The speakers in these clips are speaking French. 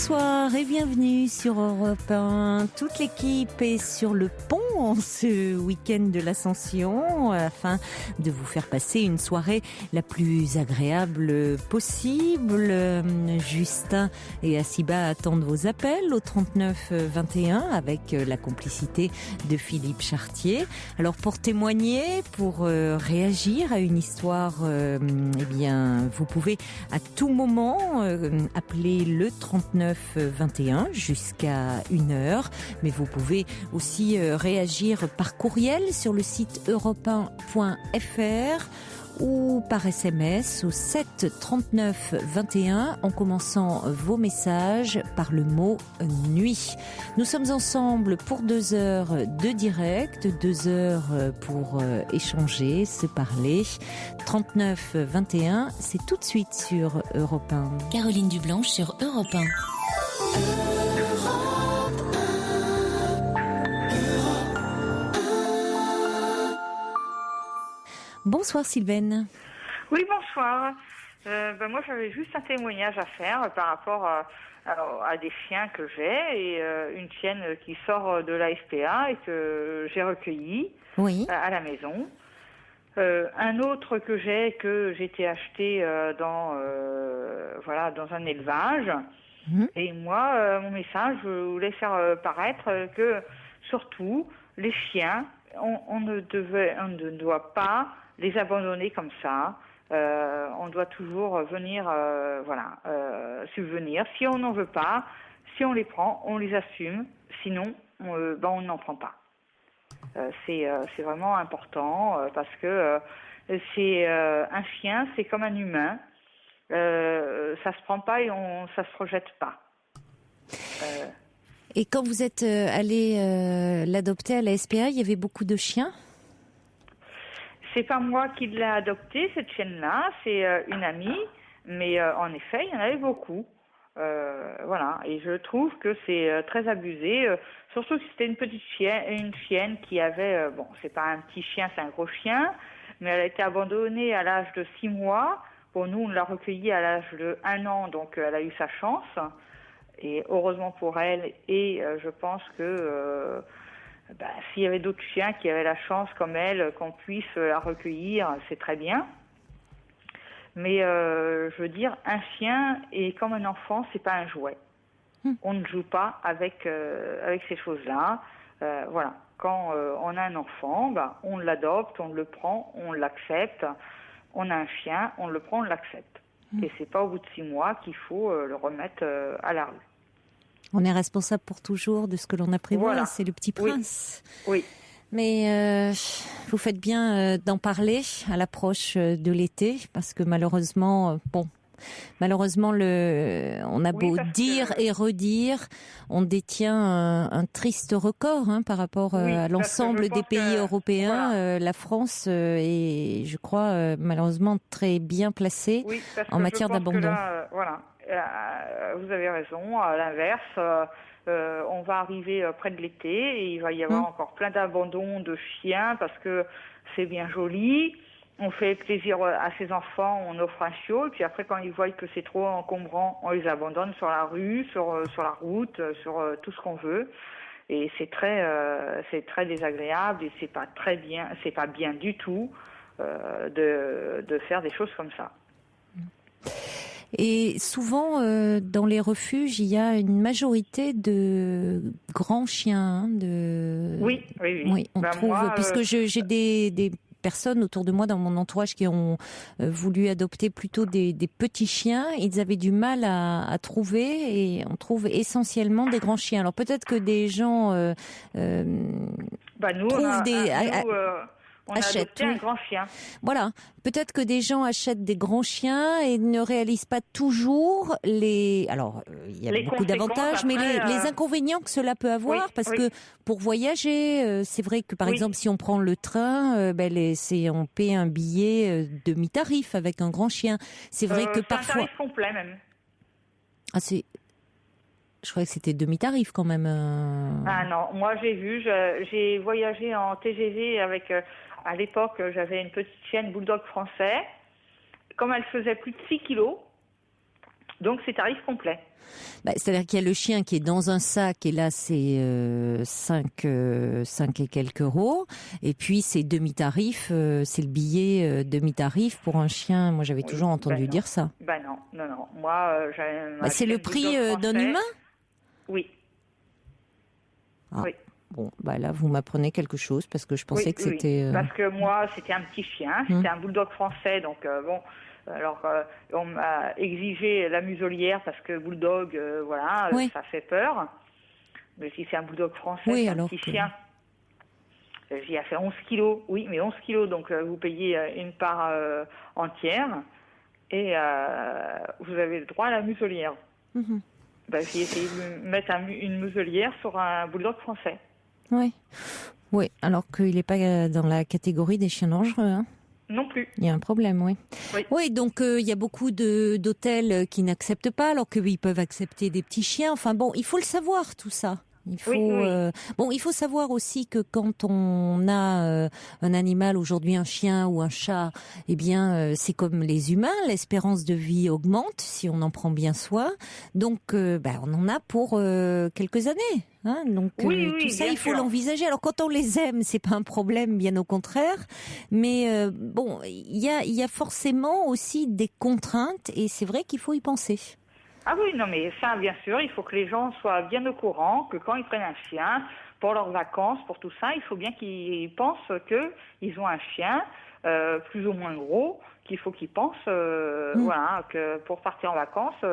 Bonsoir et bienvenue sur Europe 1. Toute l'équipe est sur le pont ce week-end de l'Ascension afin de vous faire passer une soirée la plus agréable possible. Justin et Asiba attendent vos appels au 39 21 avec la complicité de Philippe Chartier. Alors pour témoigner, pour réagir à une histoire, eh bien vous pouvez à tout moment appeler le 39 21 jusqu'à 1h, mais vous pouvez aussi réagir par courriel sur le site europe1.fr ou par SMS au 7 39 21 en commençant vos messages par le mot nuit. Nous sommes ensemble pour 2 heures de direct, 2 heures pour échanger, se parler. 39 21, c'est tout de suite sur Europe 1. Caroline Dublanche sur Europe 1. Bonsoir Sylvaine. Oui, bonsoir. Moi, j'avais juste un témoignage à faire par rapport à des chiens que j'ai et une chienne qui sort de la SPA et que j'ai recueillie à la maison. Un autre que j'ai été acheté dans un élevage. Et moi, mon message, je voulais faire paraître que surtout les chiens, on ne doit pas les abandonner comme ça. On doit toujours venir, subvenir. Si on n'en veut pas, si on les prend, on les assume. Sinon, on n'en prend pas. C'est vraiment important parce que c'est un chien, c'est comme un humain. Ça se prend pas et ça se projette pas. Et quand vous êtes allé l'adopter à la SPA, il y avait beaucoup de chiens ? C'est pas moi qui l'ai adoptée, cette chienne-là, c'est une amie, mais en effet, il y en avait beaucoup. Et je trouve que c'est très abusé, surtout si c'était une chienne qui avait, c'est pas un petit chien, c'est un gros chien, mais elle a été abandonnée à l'âge de 6 mois. Bon, nous, on l'a recueillie à l'âge de 1 an, donc elle a eu sa chance, et heureusement pour elle, et je pense que s'il y avait d'autres chiens qui avaient la chance comme elle, qu'on puisse la recueillir, c'est très bien. Mais je veux dire, un chien est comme un enfant, c'est pas un jouet. On ne joue pas avec ces choses-là. Quand on a un enfant, on l'adopte, on le prend, on l'accepte. On a un chien, on le prend, on l'accepte. Et c'est pas au bout de 6 mois qu'il faut le remettre à la rue. On est responsable pour toujours de ce que l'on apprivoise, c'est le petit prince. Oui. Mais vous faites bien d'en parler à l'approche de l'été, parce que malheureusement, on a beau dire et redire, on détient un triste record par rapport à l'ensemble des pays européens. La France est, je crois, malheureusement très bien placée en matière d'abandon. Vous avez raison. À l'inverse, on va arriver près de l'été et il va y avoir encore plein d'abandons de chiens parce que c'est bien joli. On fait plaisir à ses enfants, on offre un chiot, et puis après, quand ils voient que c'est trop encombrant, on les abandonne sur la rue, sur la route, sur tout ce qu'on veut. Et c'est très désagréable et c'est pas bien du tout de faire des choses comme ça. Et souvent, dans les refuges, il y a une majorité de grands chiens. Oui, on trouve, puisque j'ai des personnes autour de moi dans mon entourage qui ont voulu adopter plutôt des petits chiens. Ils avaient du mal à trouver et on trouve essentiellement des grands chiens. Alors peut-être que des gens on a adopté un grand chien. Voilà. Peut-être que des gens achètent des grands chiens et ne réalisent pas toujours il y a beaucoup d'avantages, mais les inconvénients que cela peut avoir, parce que pour voyager, c'est vrai que par exemple, si on prend le train, on paie un billet demi-tarif avec un grand chien. C'est vrai que parfois. C'est un tarif complet même. Je croyais que c'était demi-tarif quand même. Ah non, moi j'ai voyagé en TGV avec. À l'époque, j'avais une petite chienne bulldog français. Comme elle faisait plus de 6 kilos, Donc c'est tarif complet. C'est-à-dire qu'il y a le chien qui est dans un sac et là c'est 5 et quelques euros. Et puis c'est demi-tarif, c'est le billet demi-tarif pour un chien. Moi j'avais toujours entendu dire ça. Non. Moi, c'est le prix d'un humain ? Oui. Ah. Oui. Bon, là vous m'apprenez quelque chose parce que je pensais que c'était... Parce que moi c'était un petit chien, c'était un bulldog français, donc bon... Alors, on m'a exigé la muselière parce que bulldog, ça fait peur. Mais si c'est un bulldog français, c'est un petit chien. J'y ai fait 11 kilos. Oui, mais 11 kilos, donc vous payez une part entière et vous avez le droit à la muselière. J'ai essayé de mettre une muselière sur un bulldog français. Oui, alors qu'il n'est pas dans la catégorie des chiens dangereux, hein. Non plus. Il y a un problème, oui. Oui, donc il y a beaucoup d'hôtels qui n'acceptent pas, alors qu'ils peuvent accepter des petits chiens. Enfin bon, il faut le savoir tout ça. Il faut savoir aussi que quand on a un animal, aujourd'hui un chien ou un chat, eh bien c'est comme les humains, l'espérance de vie augmente si on en prend bien soin. Donc on en a pour quelques années. Hein, donc tout ça, il faut l'envisager. Alors quand on les aime, c'est pas un problème, bien au contraire. Mais il y a forcément aussi des contraintes et c'est vrai qu'il faut y penser. Ah oui, non mais ça, bien sûr, il faut que les gens soient bien au courant que quand ils prennent un chien, pour leurs vacances, pour tout ça, il faut bien qu'ils pensent qu'ils ont un chien plus ou moins gros, qu'il faut qu'ils pensent que pour partir en vacances,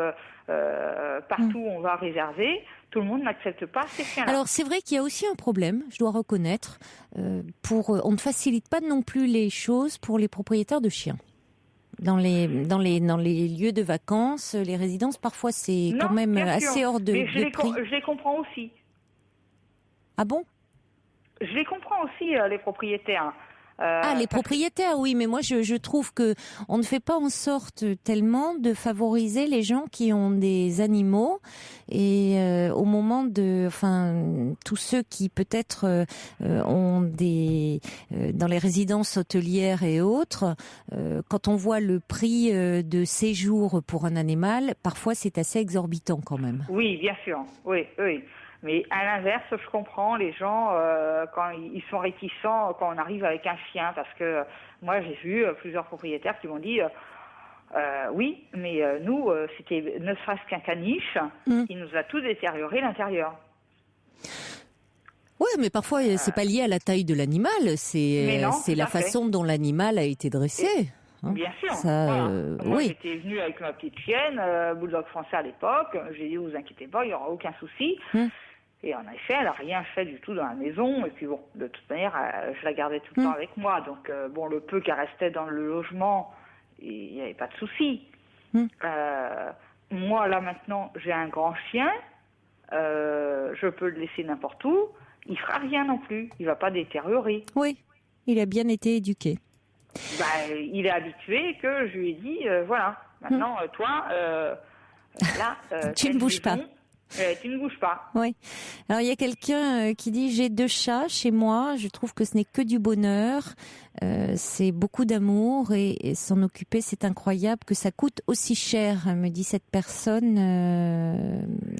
partout où on va réserver, tout le monde n'accepte pas ces chiens-là. Alors c'est vrai qu'il y a aussi un problème, je dois reconnaître, on ne facilite pas non plus les choses pour les propriétaires de chiens. Dans les lieux de vacances, les résidences, parfois c'est quand même assez hors de prix. Je les comprends aussi. Ah bon ? Je les comprends aussi, les propriétaires. Les propriétaires, oui, mais moi je trouve que on ne fait pas en sorte tellement de favoriser les gens qui ont des animaux et au moment tous ceux qui peut-être ont dans les résidences hôtelières et autres, quand on voit le prix de séjour pour un animal, parfois c'est assez exorbitant quand même. Oui, bien sûr, oui. Mais à l'inverse, je comprends les gens quand ils sont réticents quand on arrive avec un chien, parce que moi j'ai vu plusieurs propriétaires qui m'ont dit oui, mais nous c'était ne serait-ce qu'un caniche, il nous a tout détérioré l'intérieur. Oui, mais parfois c'est pas lié à la taille de l'animal, c'est la façon dont l'animal a été dressé. Bien sûr. Moi, j'étais venue avec ma petite chienne, bulldog français à l'époque. J'ai dit, vous inquiétez pas, il n'y aura aucun souci. Et en effet, elle n'a rien fait du tout dans la maison. Et puis bon, de toute manière, je la gardais tout le temps avec moi. Donc le peu qu'elle restait dans le logement, il n'y avait pas de souci. Moi, là maintenant, j'ai un grand chien. Je peux le laisser n'importe où. Il ne fera rien non plus. Il ne va pas détériorer. Oui, il a bien été éduqué. Il est habitué que je lui ai dit, voilà, maintenant, toi, là... tu ne bouges pas. Tu ne bouges pas. Oui. Alors, il y a quelqu'un qui dit, j'ai 2 chats chez moi, je trouve que ce n'est que du bonheur, c'est beaucoup d'amour et s'en occuper, c'est incroyable que ça coûte aussi cher, me dit cette personne.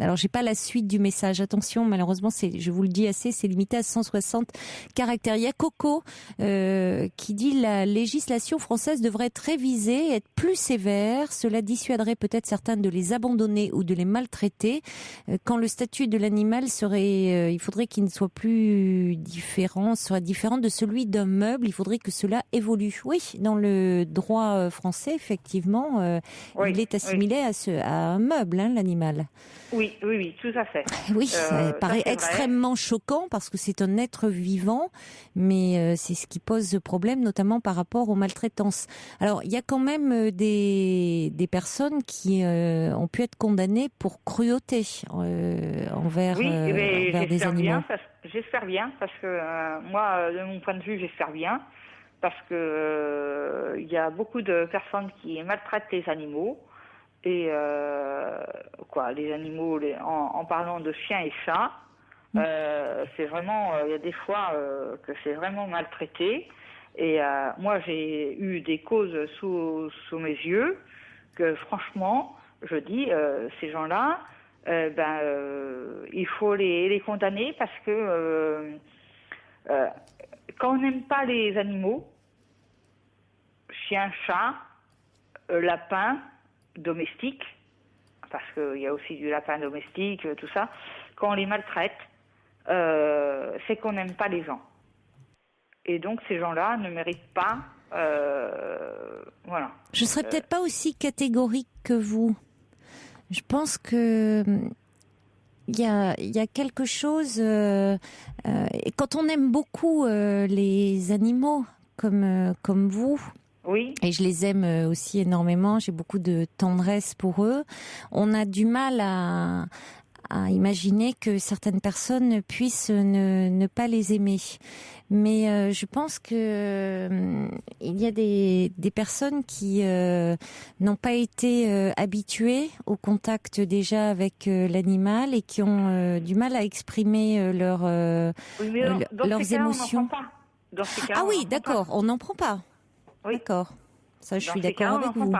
Alors, j'ai pas la suite du message. Attention, malheureusement, je vous le dis assez, c'est limité à 160 caractères. Il y a Coco qui dit, la législation française devrait être révisée, être plus sévère. Cela dissuaderait peut-être certains de les abandonner ou de les maltraiter. Quand le statut de l'animal il faudrait qu'il ne soit plus différent, serait différent de celui d'un meuble. Il faudrait que cela évolue. Oui, dans le droit français, effectivement, il est assimilé à un meuble, l'animal. Oui, tout à fait. Oui, ça paraît extrêmement choquant parce que c'est un être vivant, mais c'est ce qui pose problème, notamment par rapport aux maltraitances. Alors, il y a quand même des personnes qui ont pu être condamnées pour cruauté envers des animaux. J'espère bien, parce que moi, de mon point de vue, j'espère bien, parce que il y a beaucoup de personnes qui maltraitent les animaux. Et les animaux, en parlant de chiens et chats, c'est vraiment, il y a des fois que c'est vraiment maltraité. Et moi, j'ai eu des causes sous mes yeux que franchement, je dis, ces gens-là, il faut les condamner parce que quand on n'aime pas les animaux, chien, chat, lapin, domestique, parce qu'il y a aussi du lapin domestique, tout ça, quand on les maltraite, c'est qu'on n'aime pas les gens. Et donc ces gens-là ne méritent pas, voilà. Je serais peut-être pas aussi catégorique que vous. Je pense que il y a quelque chose. Quand on aime beaucoup les animaux, comme vous. Oui. Et je les aime aussi énormément. J'ai beaucoup de tendresse pour eux. On a du mal à imaginer que certaines personnes puissent ne pas les aimer. Mais je pense que il y a des personnes qui n'ont pas été habituées au contact déjà avec l'animal et qui ont du mal à exprimer leurs émotions. Ah oui, d'accord, on n'en prend pas. Oui. D'accord, ça je suis d'accord avec vous.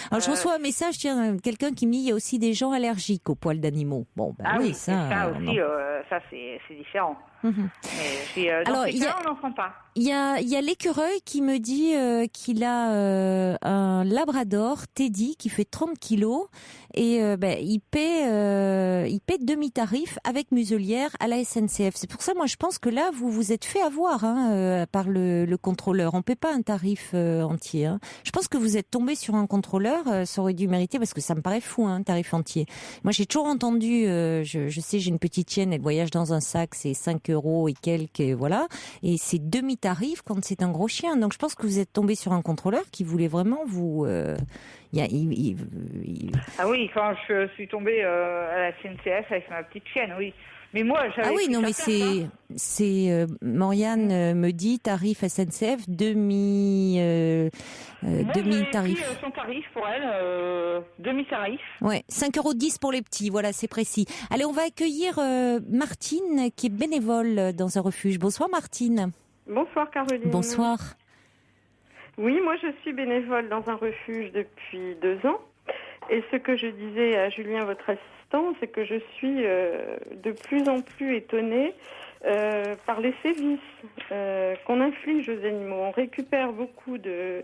Alors je reçois un message, tiens, quelqu'un qui me dit il y a aussi des gens allergiques aux poils d'animaux. Bon, oui, ça aussi, ça c'est différent. Mais alors on n'en prend pas. Il y a l'écureuil qui me dit qu'il a un labrador, Teddy, qui fait 30 kilos et il paie demi-tarif avec muselière à la SNCF. C'est pour ça, moi, je pense que là, vous vous êtes fait avoir par le contrôleur. On paie pas un tarif entier. Je pense que vous êtes tombé sur un contrôleur, ça aurait dû mériter, parce que ça me paraît fou, un tarif entier. Moi, j'ai toujours entendu, je sais, j'ai une petite chienne, elle voyage dans un sac, c'est 5 euros et quelques, et voilà. Et c'est demi-tarif quand c'est un gros chien. Donc, je pense que vous êtes tombé sur un contrôleur qui voulait vraiment vous... Ah oui, quand je suis tombée à la CNCF avec ma petite chienne, oui. Mais moi, j'avais... Ah oui, non, mais c'est Mauriane me dit tarif SNCF demi-tarif. Moi, son tarif pour elle, demi-tarif. Ouais, 5,10 € pour les petits, voilà, c'est précis. Allez, on va accueillir Martine, qui est bénévole dans un refuge. Bonsoir Martine. Bonsoir Caroline. Bonsoir. Oui, moi je suis bénévole dans un refuge depuis 2 ans. Et ce que je disais à Julien, votre assistant, c'est que je suis de plus en plus étonnée par les sévices qu'on inflige aux animaux. On récupère beaucoup de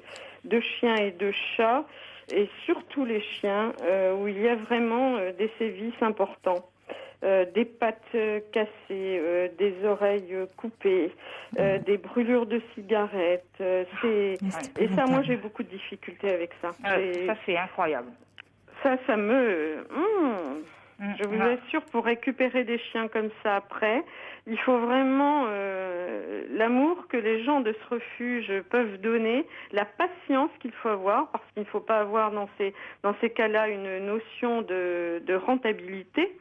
chiens et de chats, et surtout les chiens, où il y a vraiment des sévices importants. Des pattes cassées, des oreilles coupées, des brûlures de cigarettes. Et ça, moi, j'ai beaucoup de difficultés avec ça. Ça, c'est incroyable. Ça me... Je vous assure, pour récupérer des chiens comme ça après, il faut vraiment l'amour que les gens de ce refuge peuvent donner, la patience qu'il faut avoir, parce qu'il ne faut pas avoir dans ces cas-là une notion de rentabilité.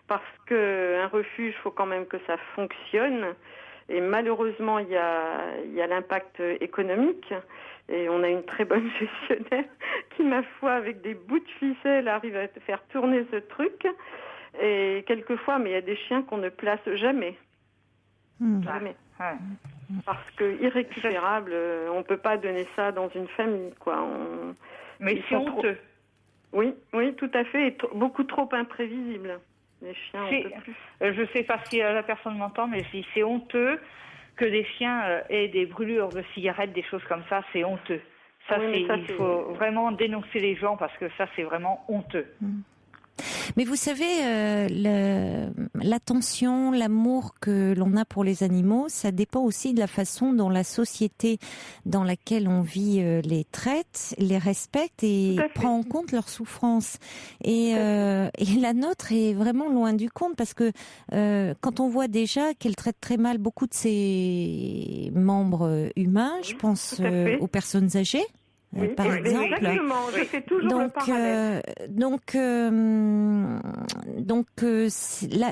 Parce qu'un refuge, il faut quand même que ça fonctionne. Et malheureusement, il y a l'impact économique. Et on a une très bonne gestionnaire qui, ma foi, avec des bouts de ficelle, arrive à faire tourner ce truc. Et quelquefois, mais il y a des chiens qu'on ne place jamais. Jamais. Parce que irrécupérable, on ne peut pas donner ça dans une famille, quoi. Mais c'est honteux. Oui, tout à fait. Et beaucoup trop imprévisible. Les chiens, on peut plus. Je ne sais pas si la personne m'entend, mais c'est honteux que des chiens aient des brûlures de cigarettes, des choses comme ça, c'est honteux. Il faut vraiment dénoncer les gens parce que ça, c'est vraiment honteux. Mais vous savez, l'attention, l'amour que l'on a pour les animaux, ça dépend aussi de la façon dont la société dans laquelle on vit les traite, les respecte et prend en compte leurs souffrances. Et la nôtre est vraiment loin du compte, parce que quand on voit déjà qu'elle traite très mal beaucoup de ses membres humains, je pense aux personnes âgées. Par exemple. Exactement, je fais toujours le parallèle.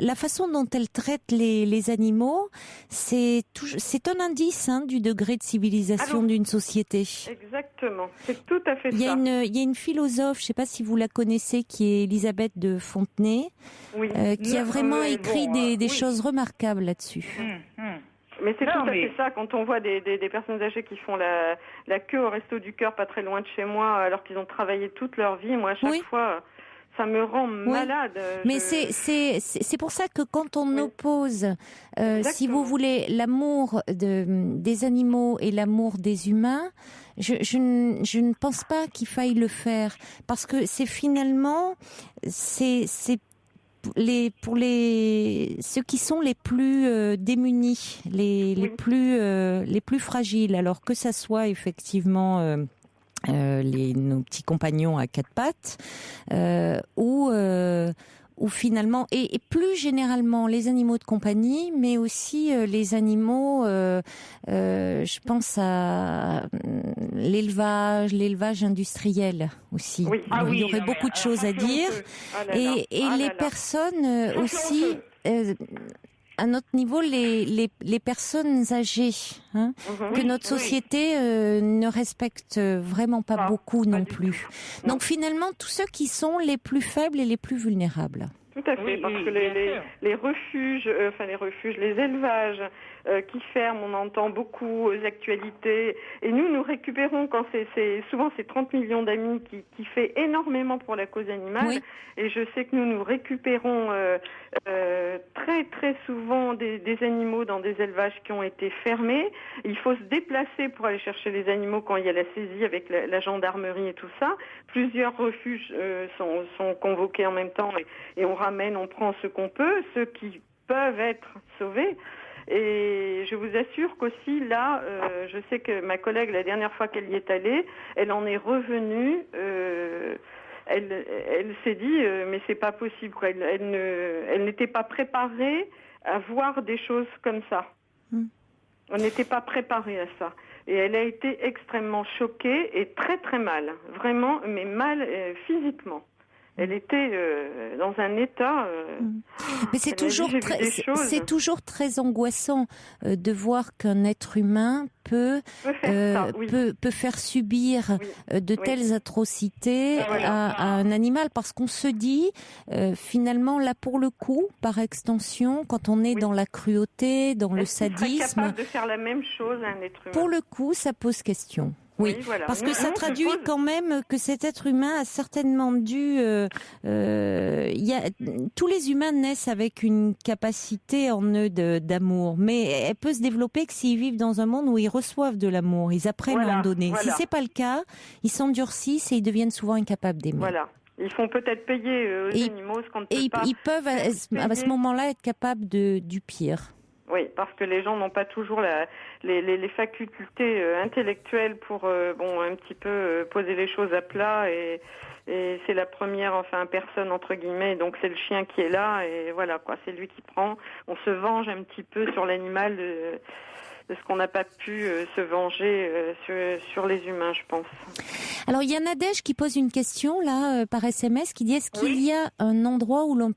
La façon dont elle traite les animaux, c'est un indice du degré de civilisation d'une société. Exactement, c'est tout à fait ça. Il y a une philosophe, je ne sais pas si vous la connaissez, qui est Elisabeth de Fontenay, qui a vraiment écrit des choses remarquables là-dessus. Mais c'est tout à fait ça, quand on voit des personnes âgées qui font la queue au Resto du Cœur pas très loin de chez moi, alors qu'ils ont travaillé toute leur vie, moi à chaque fois, ça me rend malade. Mais c'est pour ça que quand on oppose, si vous voulez, l'amour des animaux et l'amour des humains, je ne pense pas qu'il faille le faire, parce que c'est finalement, c'est pour ceux qui sont les plus démunis, les plus fragiles, alors que ça soit effectivement nos petits compagnons à quatre pattes, ou finalement, et plus généralement les animaux de compagnie, mais aussi les animaux, je pense à l'élevage industriel aussi. Oui. Il y aurait beaucoup de choses à dire. Et les personnes aussi... à notre niveau, les personnes âgées, que notre société ne respecte vraiment pas beaucoup non plus. Donc finalement, tous ceux qui sont les plus faibles et les plus vulnérables. Tout à fait, parce que les refuges, les élevages qui ferment, on entend beaucoup aux actualités. Et nous récupérons, quand souvent c'est 30 millions d'amis qui fait énormément pour la cause animale. Oui. Et je sais que nous récupérons très très souvent des animaux dans des élevages qui ont été fermés. Il faut se déplacer pour aller chercher les animaux quand il y a la saisie avec la gendarmerie et tout ça. Plusieurs refuges sont convoqués en même temps et on ramène, on prend ce qu'on peut, ceux qui peuvent être sauvés. Et je vous assure qu'aussi là, je sais que ma collègue, la dernière fois qu'elle y est allée, elle en est revenue. Elle s'est dit, mais c'est pas possible, quoi. Elle n'était pas préparée à voir des choses comme ça. On n'était pas préparé à ça. Et elle a été extrêmement choquée et très très mal, vraiment, mais mal physiquement. Elle était dans un état. Mais c'est toujours très angoissant de voir qu'un être humain peut faire subir de telles atrocités à un animal, parce qu'on se dit finalement là pour le coup, par extension, quand on est dans la cruauté, dans le sadisme, serait capable de faire la même chose à un être humain. Pour le coup, ça pose question. Oui, voilà. Parce que ça traduit quand même que cet être humain a certainement dû... tous les humains naissent avec une capacité en eux d'amour, mais elle peut se développer que s'ils vivent dans un monde où ils reçoivent de l'amour, ils apprennent à en donner. Si c'est pas le cas, ils s'endurcissent et ils deviennent souvent incapables d'aimer. Voilà. Ils font peut-être payer aux animaux ce qu'on ne peut pas. Et ils peuvent à ce moment-là être capables du pire. Oui, parce que les gens n'ont pas toujours les facultés intellectuelles pour un petit peu poser les choses à plat et c'est la première personne entre guillemets, donc c'est le chien qui est là et voilà quoi, c'est lui qui prend. On se venge un petit peu sur l'animal de ce qu'on n'a pas pu se venger sur les humains, je pense. Alors il y a Nadège qui pose une question là par SMS qui dit est-ce qu'il y a un endroit où l'on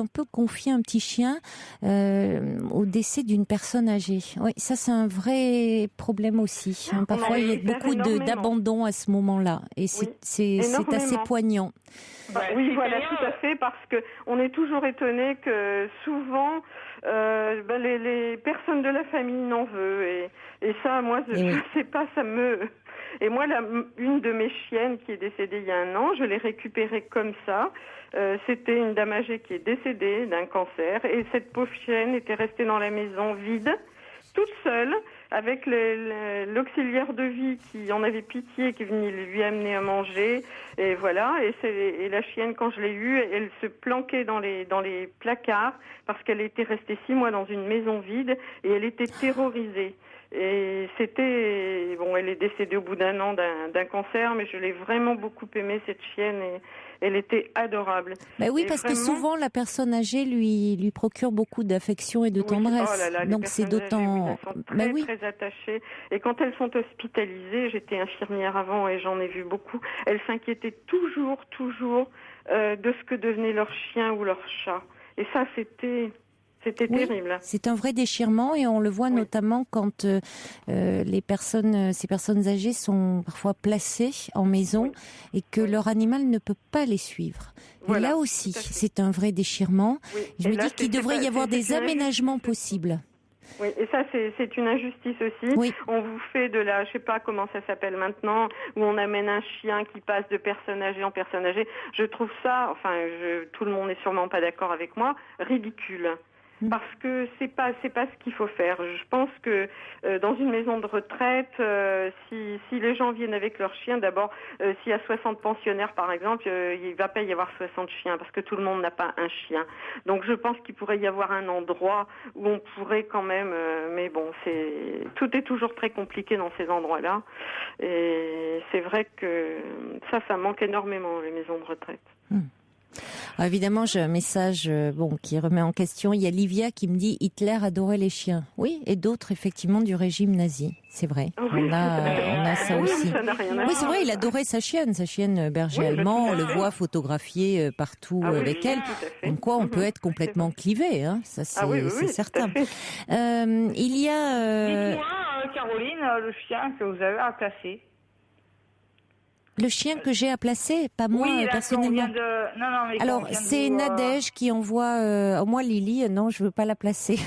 peut confier un petit chien au décès d'une personne âgée. Oui, ça c'est un vrai problème aussi. Parfois il y a beaucoup d'abandon à ce moment-là et c'est assez poignant. Oui, voilà, tout à fait, parce que on est toujours étonné que souvent les personnes de la famille n'en veulent et ça, moi, je sais pas, ça me... Et moi, une de mes chiennes qui est décédée il y a 1 an, je l'ai récupérée comme ça. C'était une dame âgée qui est décédée d'un cancer et cette pauvre chienne était restée dans la maison vide, toute seule, avec l'auxiliaire de vie qui en avait pitié, qui venait lui amener à manger. Et voilà. Et la chienne, quand je l'ai eue, elle se planquait dans les placards parce qu'elle était restée 6 mois dans une maison vide et elle était terrorisée. Et elle est décédée au bout d'1 an d'un cancer, mais je l'ai vraiment beaucoup aimée, cette chienne, et elle était adorable. Ben oui, parce que souvent la personne âgée lui procure beaucoup d'affection et de tendresse. Donc c'est d'autant... Elles sont très attachées. Et quand elles sont hospitalisées, j'étais infirmière avant et j'en ai vu beaucoup, elles s'inquiétaient toujours de ce que devenait leur chien ou leur chat. Et ça, c'était terrible. C'est un vrai déchirement et on le voit notamment quand ces personnes âgées sont parfois placées en maison et que leur animal ne peut pas les suivre. Et là aussi, c'est un vrai déchirement. Je me dis qu'il devrait y avoir des aménagements possibles. Oui, et ça c'est une injustice aussi. Oui. On vous fait de la, je sais pas comment ça s'appelle maintenant, où on amène un chien qui passe de personne âgée en personne âgée. Je trouve ça, tout le monde n'est sûrement pas d'accord avec moi, ridicule. Parce que c'est pas ce qu'il faut faire. Je pense que dans une maison de retraite, si les gens viennent avec leurs chiens, d'abord, s'il y a 60 pensionnaires par exemple, il va pas y avoir 60 chiens parce que tout le monde n'a pas un chien. Donc je pense qu'il pourrait y avoir un endroit où on pourrait quand même, mais bon, tout est toujours très compliqué dans ces endroits-là. Et c'est vrai que ça manque énormément les maisons de retraite. Alors évidemment, j'ai un message qui remet en question. Il y a Livia qui me dit Hitler adorait les chiens. Oui, et d'autres effectivement du régime nazi. C'est vrai. Oui. On a ça aussi. Ça n'a rien à Oui, voir. c'est vrai. Il adorait sa chienne berger allemand. On le voit photographié partout avec elle. Comme quoi, on peut être complètement clivé. Hein. Ça, c'est certain. Il y a. Dites-moi, Caroline, le chien que vous avez à placer. Le chien que j'ai à placer, pas moi personnellement. Mais alors c'est Nadège qui envoie. Moi Lily, non, je veux pas la placer.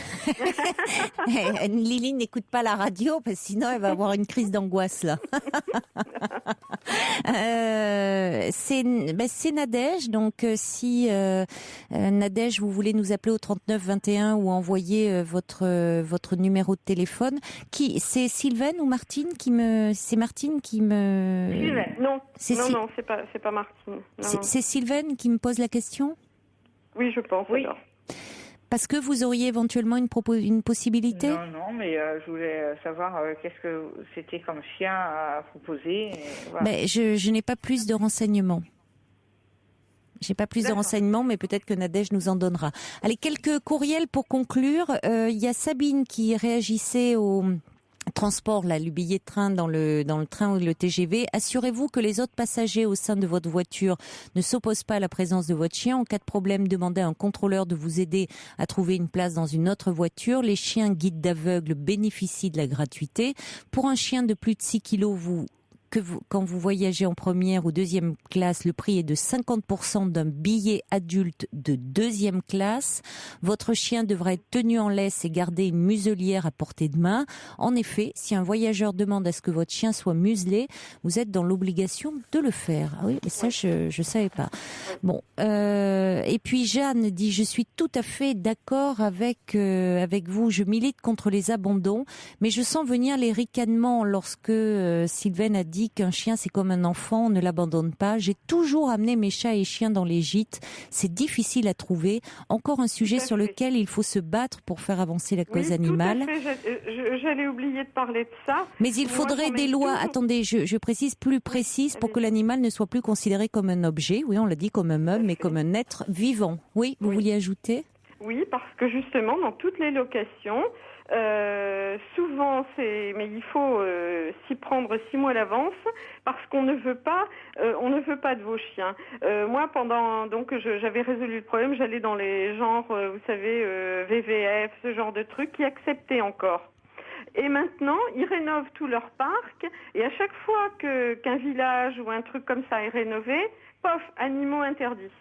Lily n'écoute pas la radio parce que sinon elle va avoir une crise d'angoisse là. C'est Nadège. Donc si Nadège, vous voulez nous appeler au 39 21 ou envoyer votre numéro de téléphone. C'est Sylvaine ou Martine c'est Martine qui me. Sylvaine, non. Non, c'est pas Martine. C'est Sylvaine qui me pose la question ? Oui, je pense. Oui. Alors. Parce que vous auriez éventuellement une possibilité ? Non, mais je voulais savoir qu'est-ce que c'était comme chien à proposer. Voilà. Mais je n'ai pas plus de renseignements. Mais peut-être que Nadège nous en donnera. Allez, quelques courriels pour conclure. Il y a Sabine qui réagissait au transport, là, le billet de train dans le train ou le TGV. Assurez-vous que les autres passagers au sein de votre voiture ne s'opposent pas à la présence de votre chien. En cas de problème, demandez à un contrôleur de vous aider à trouver une place dans une autre voiture. Les chiens guides d'aveugles bénéficient de la gratuité. Pour un chien de plus de 6 kilos, quand vous voyagez en première ou deuxième classe, le prix est de 50% d'un billet adulte de deuxième classe. Votre chien devra être tenu en laisse et garder une muselière à portée de main. En effet, si un voyageur demande à ce que votre chien soit muselé, vous êtes dans l'obligation de le faire. Ah oui, mais ça, je savais pas. Bon, et puis Jeanne dit, je suis tout à fait d'accord avec vous. Je milite contre les abandons, mais je sens venir les ricanements lorsque Sylvaine a dit qu'un chien c'est comme un enfant, on ne l'abandonne pas. J'ai toujours amené mes chats et chiens dans les gîtes. C'est difficile à trouver. Encore un sujet sur lequel il faut se battre pour faire avancer la cause animale. Tout à fait. J'allais oublier de parler de ça. Mais il faudrait des lois. Attendez, je précise plus précise pour que l'animal ne soit plus considéré comme un objet. Oui, on l'a dit, comme un meuble, mais comme un être vivant. Oui, vous vouliez ajouter ? Oui, parce que justement, dans toutes les locations, souvent mais il faut s'y prendre 6 mois à l'avance parce qu'on ne veut pas de vos chiens. Moi, j'avais résolu le problème, j'allais dans les genres, vous savez, VVF, ce genre de trucs qui acceptaient encore. Et maintenant, ils rénovent tout leur parc et à chaque fois qu'un village ou un truc comme ça est rénové, pof, animaux interdits.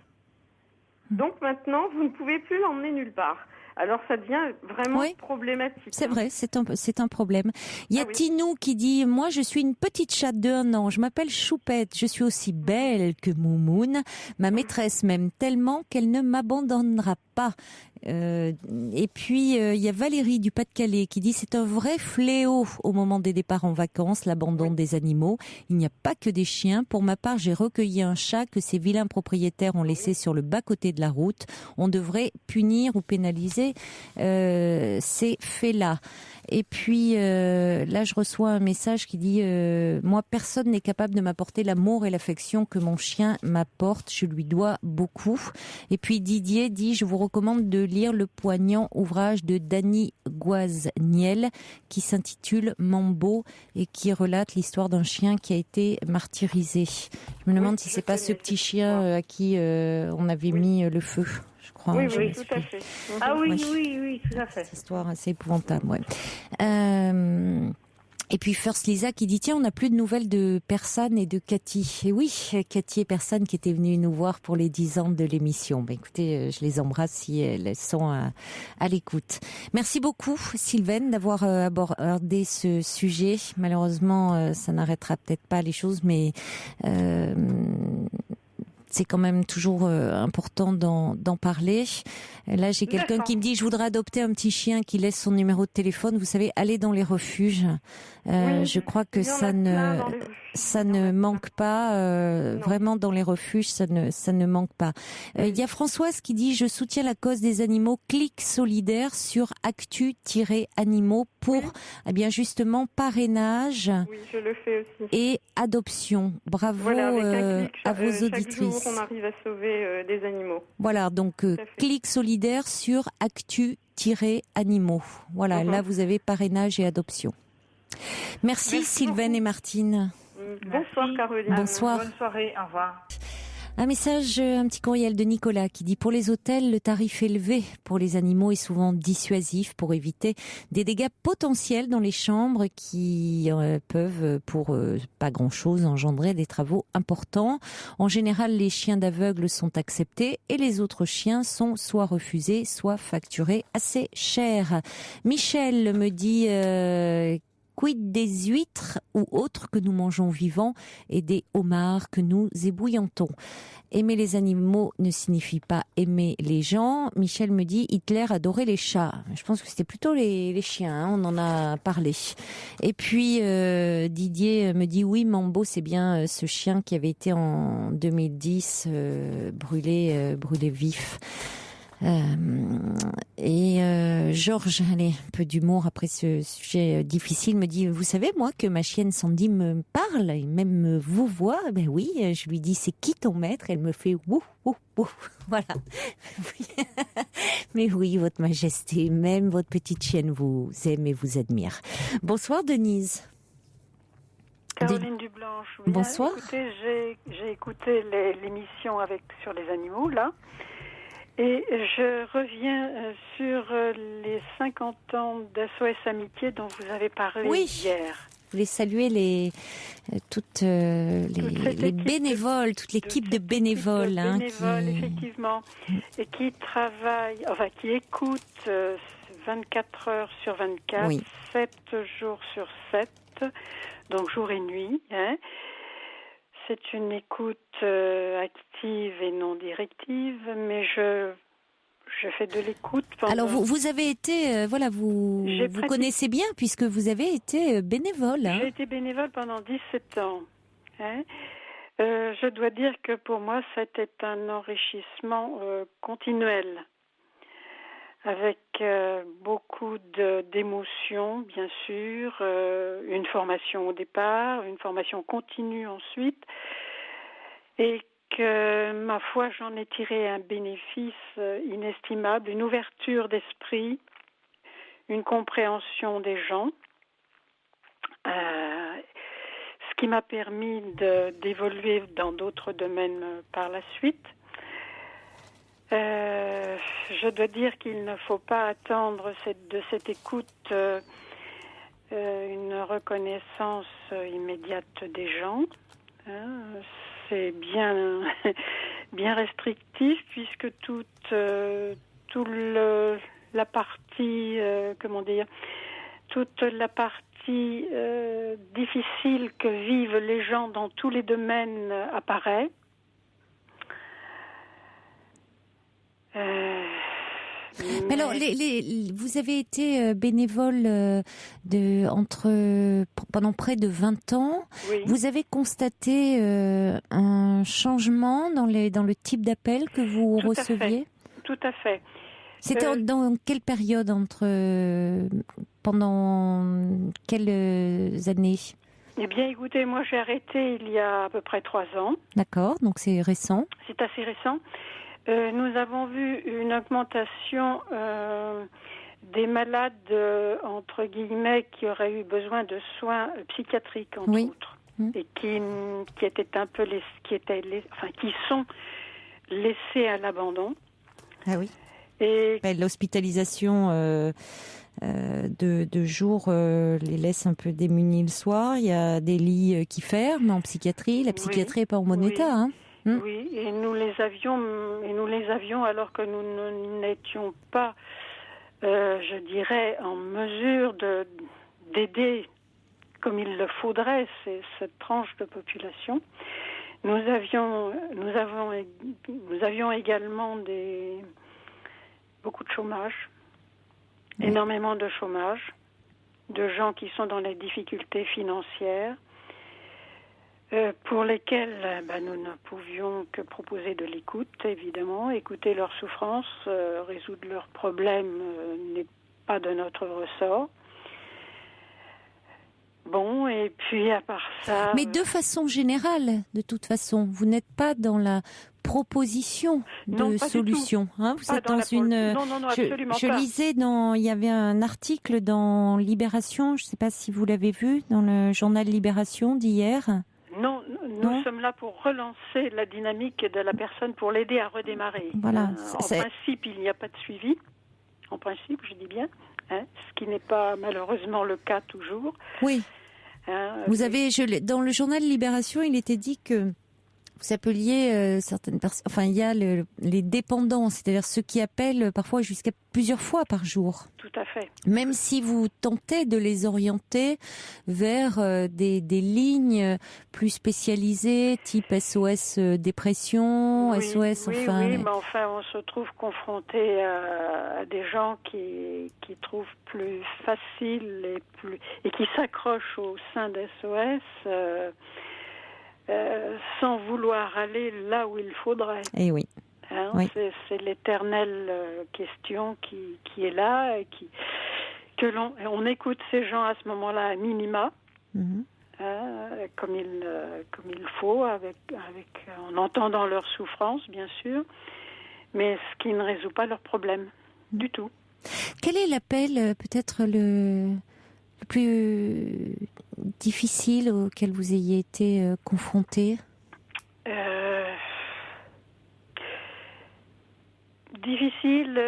Donc maintenant, vous ne pouvez plus l'emmener nulle part. Alors ça devient vraiment problématique. C'est vrai, c'est un problème. Il y a Tinou qui dit, moi je suis une petite chatte de 1 an, je m'appelle Choupette, je suis aussi belle que Moumoune. Ma maîtresse m'aime tellement qu'elle ne m'abandonnera pas. Et puis il y a Valérie du Pas-de-Calais qui dit c'est un vrai fléau au moment des départs en vacances, l'abandon des animaux. Il n'y a pas que des chiens. Pour ma part, j'ai recueilli un chat que ces vilains propriétaires ont laissé sur le bas-côté de la route. On devrait punir ou pénaliser ces faits-là. Et puis là, je reçois un message qui dit moi, personne n'est capable de m'apporter l'amour et l'affection que mon chien m'apporte. Je lui dois beaucoup. Et puis Didier dit je vous recommande de lire le poignant ouvrage de Dany Guasniel qui s'intitule Mambo et qui relate l'histoire d'un chien qui a été martyrisé. Je me demande si c'est pas ce petit chien à qui on avait mis le feu. Je crois. Oui, tout à fait. Ah oui, tout à fait. Cette histoire assez épouvantable, ouais. Et puis First Lisa qui dit tiens, on n'a plus de nouvelles de Persane et de Cathy. Et oui, Cathy et Persane qui étaient venues nous voir pour les 10 ans de l'émission. Écoutez, je les embrasse si elles sont à l'écoute. Merci beaucoup Sylvaine d'avoir abordé ce sujet. Malheureusement, ça n'arrêtera peut-être pas les choses, mais c'est quand même toujours important d'en parler. Là, j'ai quelqu'un qui me dit, je voudrais adopter un petit chien qui laisse son numéro de téléphone. Vous savez, aller dans les refuges. Je crois que ça ne manque pas. Vraiment, dans les refuges, ça ne manque pas. Il y a Françoise qui dit, je soutiens la cause des animaux. Clic solidaire sur actu-animaux pour, eh bien, justement, parrainage. Oui, je le fais aussi. Et adoption. Bravo voilà, avec un clic, à vos chaque auditrices. jour, on arrive à sauver des animaux. Voilà, donc clic solidaire sur actu-animaux. Voilà, là vous avez parrainage et adoption. Merci Sylvaine et Martine. Bonsoir Caroline. Bonsoir. Bonne soirée, au revoir. Un petit courriel de Nicolas qui dit pour les hôtels, le tarif élevé pour les animaux est souvent dissuasif pour éviter des dégâts potentiels dans les chambres qui peuvent, pour pas grand-chose, engendrer des travaux importants. En général, les chiens d'aveugles sont acceptés et les autres chiens sont soit refusés, soit facturés assez cher. Michel me dit quid des huîtres ou autres que nous mangeons vivants et des homards que nous ébouillantons. Aimer les animaux ne signifie pas aimer les gens. Michel me dit Hitler adorait les chats. Je pense que c'était plutôt les chiens, hein, on en a parlé. Et puis Didier me dit oui, Mambo, c'est bien ce chien qui avait été en 2010 brûlé vif. Georges, allez, un peu d'humour après ce sujet difficile, me dit, vous savez, moi, que ma chienne Sandy me parle et même me vous voit. Ben oui, je lui dis, c'est qui ton maître? Elle me fait wouh, wouh, wouh. Voilà. Mais oui, votre majesté, même votre petite chienne vous aime et vous admire. Bonsoir, Denise. Caroline Dublanche. Oui, bonsoir. Écoutez, j'ai écouté l'émission sur les animaux, là. Et je reviens sur les 50 ans d'SOS Amitié dont vous avez parlé hier. Je voulais saluer toutes les bénévoles, toute l'équipe de bénévoles. Bénévoles, effectivement, et qui travaillent, qui écoutent 24 heures sur 24, oui. 7 jours sur 7, donc jour et nuit, hein. C'est une écoute active et non directive, mais je fais de l'écoute pendant... Alors vous avez été, vous connaissez bien puisque vous avez été bénévole. Hein. J'ai été bénévole pendant 17 ans. Hein. Je dois dire que pour moi, c'était un enrichissement continuel, avec beaucoup d'émotions, bien sûr, une formation au départ, une formation continue ensuite, et que, ma foi, j'en ai tiré un bénéfice inestimable, une ouverture d'esprit, une compréhension des gens, ce qui m'a permis d'évoluer dans d'autres domaines par la suite. Je dois dire qu'il ne faut pas attendre de cette écoute une reconnaissance immédiate des gens. Hein. C'est bien restrictif puisque toute la partie difficile que vivent les gens dans tous les domaines apparaît. Mais alors, vous avez été bénévole pendant près de 20 ans. Oui. Vous avez constaté un changement dans le type d'appel que vous receviez ? Tout à fait. C'était dans quelle période pendant quelles années ? Eh bien, écoutez, moi j'ai arrêté il y a à peu près 3 ans. D'accord, donc c'est récent. C'est assez récent. Nous avons vu une augmentation des malades, entre guillemets, qui auraient eu besoin de soins psychiatriques, entre autres, et qui étaient un peu qui sont laissés à l'abandon. Ah oui. Et l'hospitalisation de jour les laisse un peu démunis le soir. Il y a des lits qui ferment en psychiatrie. La psychiatrie n'est pas en bon état. Hein. Oui, et nous les avions alors que nous n'étions pas, je dirais, en mesure d'aider comme il le faudrait cette tranche de population. Nous avions également beaucoup de chômage, énormément de chômage, de gens qui sont dans les difficultés financières, pour lesquels nous ne pouvions que proposer de l'écoute, évidemment. Écouter leurs souffrances, résoudre leurs problèmes n'est pas de notre ressort. Bon, et puis à part ça... Mais de façon générale, de toute façon, vous n'êtes pas dans la proposition de solution. Hein, vous êtes dans une... Non, absolument pas. Je lisais il y avait un article dans Libération, je ne sais pas si vous l'avez vu, dans le journal Libération d'hier. Non, nous sommes là pour relancer la dynamique de la personne, pour l'aider à redémarrer. Voilà. En principe, il n'y a pas de suivi. En principe, je dis bien. Ce qui n'est pas malheureusement le cas toujours. Oui. Vous avez, dans le journal Libération, il était dit que vous appeliez certaines personnes. Enfin, il y a les dépendants, c'est-à-dire ceux qui appellent parfois jusqu'à plusieurs fois par jour. Tout à fait. Même si vous tentez de les orienter vers des lignes plus spécialisées, type SOS dépression, SOS. Oui, mais enfin, on se trouve confronté à des gens qui trouvent plus facile et qui s'accrochent au sein d'SOS. Sans vouloir aller là où il faudrait. Eh oui. Oui. C'est l'éternelle question qui est là et on écoute ces gens à ce moment-là à minima, comme il faut, en entendant leurs souffrances, bien sûr, mais ce qui ne résout pas leurs problèmes du tout. Quel est l'appel peut-être le plus difficile auquel vous ayez été confronté? Difficile,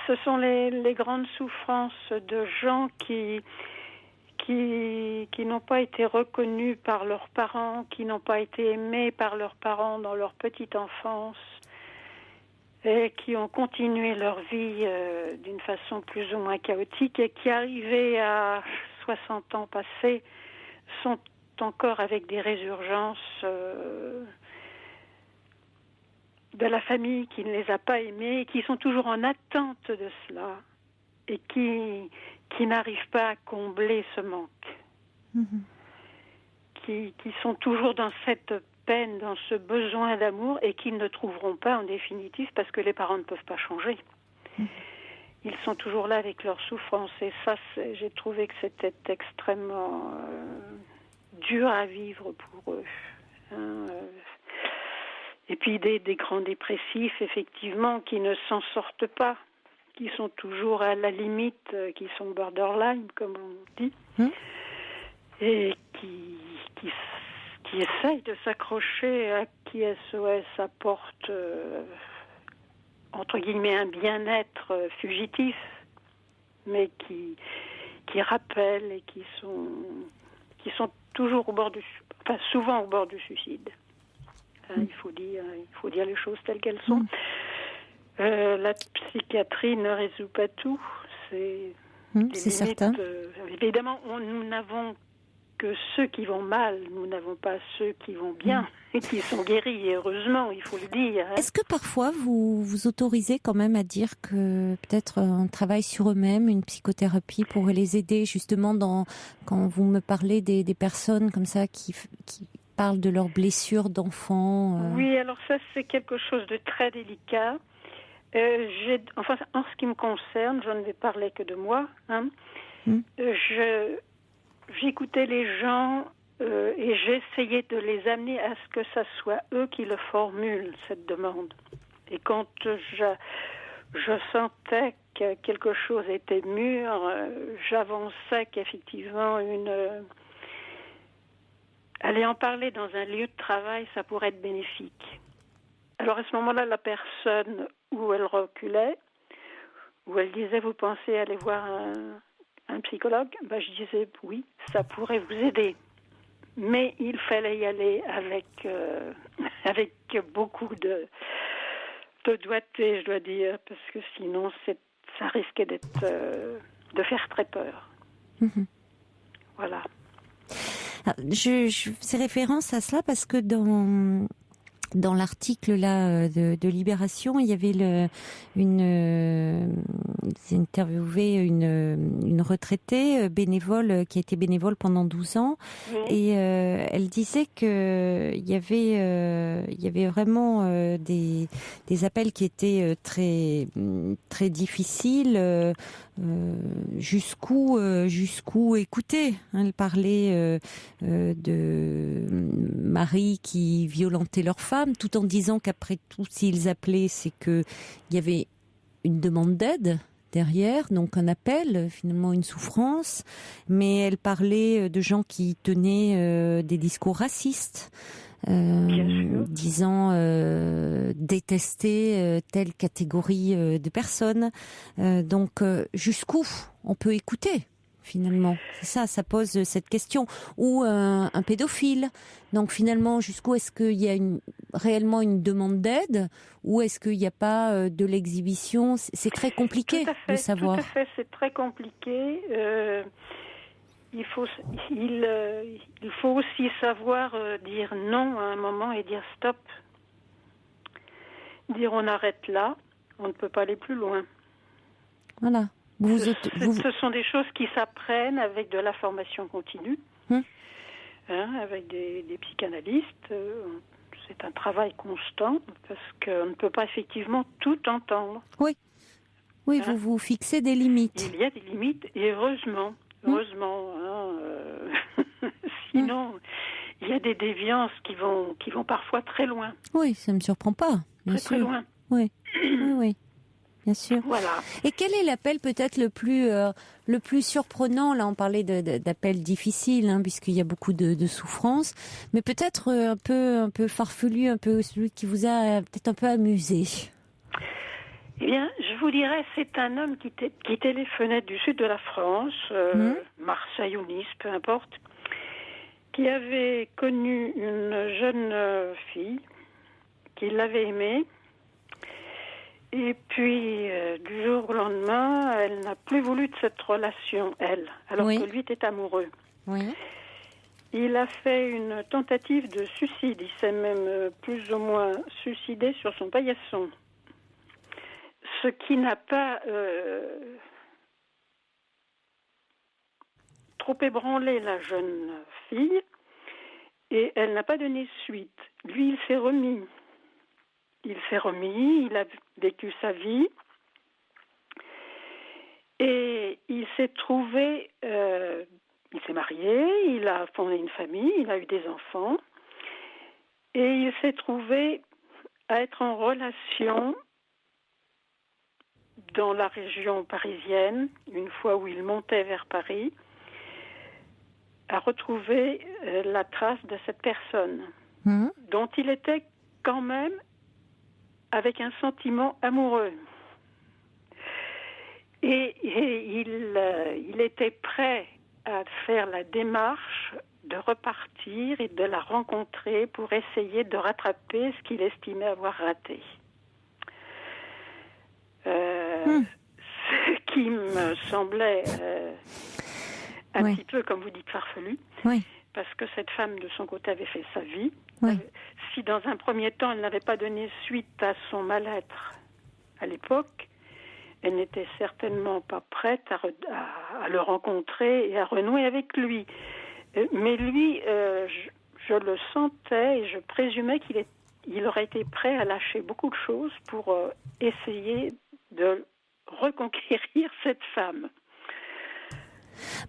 ce sont les grandes souffrances de gens qui n'ont pas été reconnus par leurs parents, qui n'ont pas été aimés par leurs parents dans leur petite enfance et qui ont continué leur vie d'une façon plus ou moins chaotique et qui, arrivés à 60 ans passés, sont encore avec des résurgences de la famille qui ne les a pas aimés et qui sont toujours en attente de cela et qui n'arrivent pas à combler ce manque. Qui sont toujours dans cette peine, dans ce besoin d'amour et qu'ils ne trouveront pas en définitive parce que les parents ne peuvent pas changer. Ils sont toujours là avec leurs souffrances et ça, j'ai trouvé que c'était extrêmement dur à vivre pour eux. Et puis des grands dépressifs, effectivement, qui ne s'en sortent pas, qui sont toujours à la limite, qui sont borderline, comme on dit, et qui essayent de s'accrocher à qui SOS apporte, entre guillemets, un bien-être fugitif, mais qui rappellent et qui sont toujours souvent au bord du suicide. Il faut dire les choses telles qu'elles sont. La psychiatrie ne résout pas tout. C'est certain. Évidemment, nous n'avons que ceux qui vont mal. Nous n'avons pas ceux qui vont bien et qui sont guéris. Et heureusement, il faut le dire. Est-ce que parfois vous vous autorisez quand même à dire que peut-être un travail sur eux-mêmes, une psychothérapie pourrait les aider justement quand vous me parlez des personnes comme ça qui parlent de leurs blessures d'enfants? Oui, alors ça c'est quelque chose de très délicat. En ce qui me concerne, je ne vais parler que de moi. J'écoutais les gens et j'essayais de les amener à ce que ça soit eux qui le formulent, cette demande. Et quand je sentais que quelque chose était mûr, j'avançais qu'effectivement aller en parler dans un lieu de travail, ça pourrait être bénéfique. Alors à ce moment-là, la personne où elle reculait, où elle disait, vous pensez aller voir un psychologue, je disais, oui, ça pourrait vous aider. Mais il fallait y aller avec beaucoup de doigté, je dois dire, parce que sinon, ça risquait de faire très peur. Mhm. Voilà. Alors, je faisais référence à cela parce que dans l'article là de Libération, il y avait ils interviewaient une retraitée bénévole qui a été bénévole pendant 12 ans, et elle disait que il y avait vraiment des appels qui étaient très très difficiles. Jusqu'où écouter. Elle parlait de maris qui violentaient leurs femmes, tout en disant qu'après tout, s'ils appelaient, c'est que il y avait une demande d'aide derrière, donc un appel, finalement une souffrance. Mais elle parlait de gens qui tenaient des discours racistes, disant détester telle catégorie de personnes. Donc jusqu'où on peut écouter finalement? C'est ça pose cette question. Ou un pédophile. Donc finalement, jusqu'où est-ce qu'il y a réellement une demande d'aide, ou est-ce qu'il n'y a pas de l'exhibition? C'est très compliqué de savoir. Tout à fait, c'est très compliqué. Il faut aussi savoir dire non à un moment et dire stop. Dire on arrête là, on ne peut pas aller plus loin. Voilà. Ce sont des choses qui s'apprennent avec de la formation continue, avec des psychanalystes. C'est un travail constant parce qu'on ne peut pas effectivement tout entendre. Oui, vous fixez des limites. Il y a des limites, et heureusement. Sinon, il y a des déviances qui vont parfois très loin. Oui, ça ne me surprend pas, bien sûr. Très loin. Oui. Bien sûr. Voilà. Et quel est l'appel peut-être le plus surprenant? Là, on parlait d'appels difficiles, puisqu'il y a beaucoup de souffrance, mais peut-être un peu farfelu, un peu celui qui vous a peut-être un peu amusé. Eh bien, je vous dirais, c'est un homme qui téléphonait du sud de la France, Marseille ou Nice, peu importe, qui avait connu une jeune fille, qui l'avait aimée. Et puis, du jour au lendemain, elle n'a plus voulu de cette relation, elle, alors que lui était amoureux. Oui. Il a fait une tentative de suicide. Il s'est même plus ou moins suicidé sur son paillasson. Ce qui n'a pas trop ébranlé la jeune fille, et elle n'a pas donné suite. Lui, il s'est remis. Il a vécu sa vie, et il s'est trouvé, il s'est marié, il a fondé une famille, il a eu des enfants, et il s'est trouvé à être en relation dans la région parisienne, une fois où il montait vers Paris, à retrouver la trace de cette personne, dont il était quand même avec un sentiment amoureux. Et il était prêt à faire la démarche de repartir et de la rencontrer pour essayer de rattraper ce qu'il estimait avoir raté. Ce qui me semblait un petit peu, comme vous dites, farfelu. Oui. Parce que cette femme, de son côté, avait fait sa vie. Oui. Si dans un premier temps, elle n'avait pas donné suite à son mal-être à l'époque, elle n'était certainement pas prête à le rencontrer et à renouer avec lui. Mais lui, je le sentais et je présumais qu'il aurait été prêt à lâcher beaucoup de choses pour essayer de reconquérir cette femme.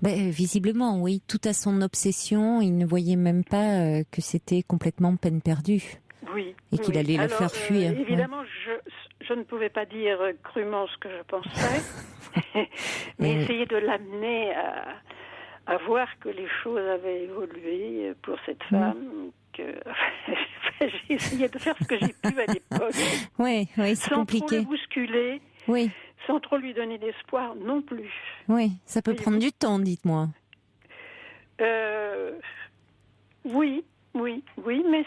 Visiblement, oui, tout à son obsession, il ne voyait même pas que c'était complètement peine perdue. Oui. Et qu'il allait le faire fuir. Évidemment, je ne pouvais pas dire crûment ce que je pensais, mais essayer de l'amener à voir que les choses avaient évolué pour cette femme, que j'ai essayé de faire ce que j'ai pu à l'époque. Oui, c'est compliqué. Sans trop le bousculer, oui. sans trop lui donner d'espoir non plus. Oui, ça peut prendre du temps, dites-moi. Oui, mais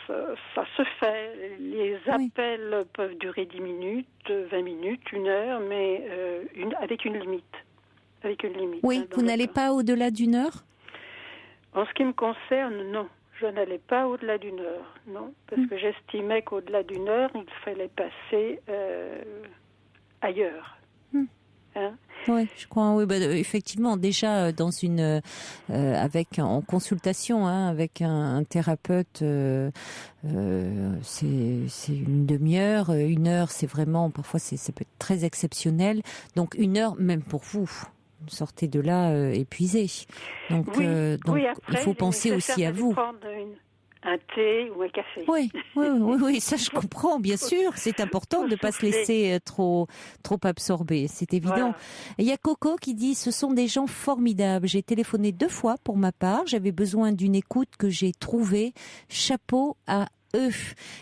ça se fait. Les appels peuvent durer 10 minutes, 20 minutes, 1 heure, mais avec une limite. Oui, vous n'allez pas au-delà d'1 heure ? En ce qui me concerne, non. Je n'allais pas au-delà d'1 heure, non. Parce que j'estimais qu'au-delà d'1 heure, il fallait passer ailleurs. Hein? Oui, je crois. Oui, effectivement, déjà dans en consultation avec un thérapeute, c'est 1 demi-heure, 1 heure, c'est vraiment parfois ça peut être très exceptionnel. Donc 1 heure, même pour vous, sortez de là épuisé. Donc, après, il faut penser aussi à vous. Un thé ou un café. Oui, ça je comprends, bien sûr. C'est important de ne pas se laisser trop absorber, c'est évident. Voilà. Il y a Coco qui dit « Ce sont des gens formidables. J'ai téléphoné 2 fois pour ma part. J'avais besoin d'une écoute que j'ai trouvée. Chapeau à eux. »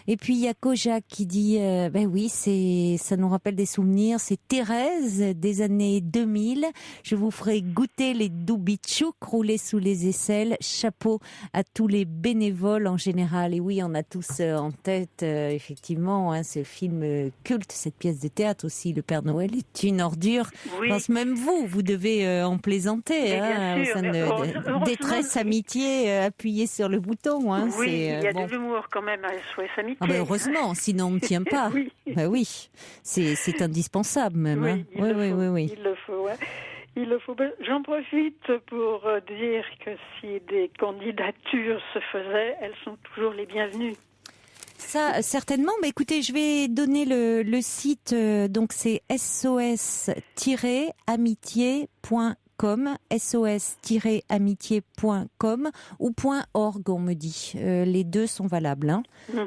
Et puis il y a Kojak qui dit oui, ça nous rappelle des souvenirs, c'est Thérèse des années 2000. Je vous ferai goûter les doubichouk roulés sous les aisselles. Chapeau à tous les bénévoles en général. Et oui, on a tous en tête effectivement ce film culte, cette pièce de théâtre aussi, Le Père Noël est une ordure. Oui. Je pense même vous devez en plaisanter au sein de Détresse Amitié, appuyez sur le bouton. Oui, il y a de l'humour quand même. SOS Amitié. Heureusement, sinon on ne tient pas. Oui. C'est indispensable même. Oui, il le faut. Il le faut. J'en profite pour dire que si des candidatures se faisaient, elles sont toujours les bienvenues. Ça, certainement. Mais écoutez, je vais donner le site. Donc c'est sos-amitié.com. sos-amitié.com ou .org, on me dit. Les deux sont valables.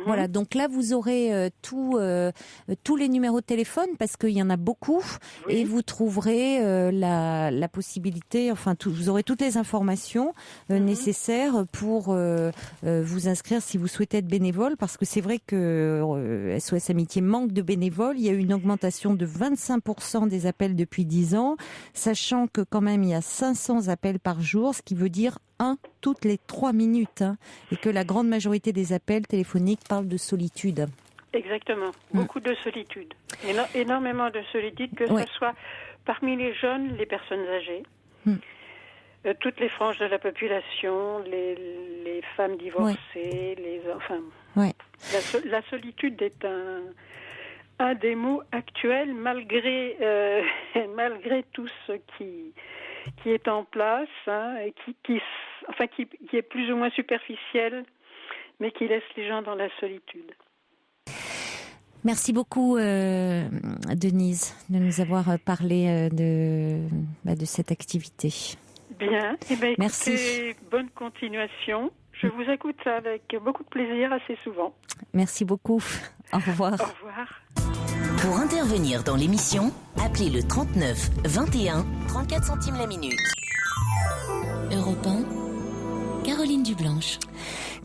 Voilà, donc là, vous aurez tous les numéros de téléphone parce qu'il y en a beaucoup et vous trouverez la possibilité, vous aurez toutes les informations nécessaires pour vous inscrire si vous souhaitez être bénévole, parce que c'est vrai que SOS Amitié manque de bénévoles. Il y a eu une augmentation de 25% des appels depuis 10 ans, sachant que quand même il y a 500 appels par jour, ce qui veut dire 1 toutes les 3 minutes, et que la grande majorité des appels téléphoniques parlent de solitude. Exactement, beaucoup de solitude, énormément de solitude, que ce soit parmi les jeunes, les personnes âgées, toutes les franges de la population, les femmes divorcées, la solitude est un des mots actuels, malgré tout ce qui est en place, et qui est plus ou moins superficiel, mais qui laisse les gens dans la solitude. Merci beaucoup, Denise, de nous avoir parlé de cette activité. Bien. Écoutez, merci. Bonne continuation. Je vous écoute avec beaucoup de plaisir assez souvent. Merci beaucoup. Au revoir. Au revoir. Pour intervenir dans l'émission, appelez le 39 21 34 centimes la minute. Europe 1, Caroline Dublanche.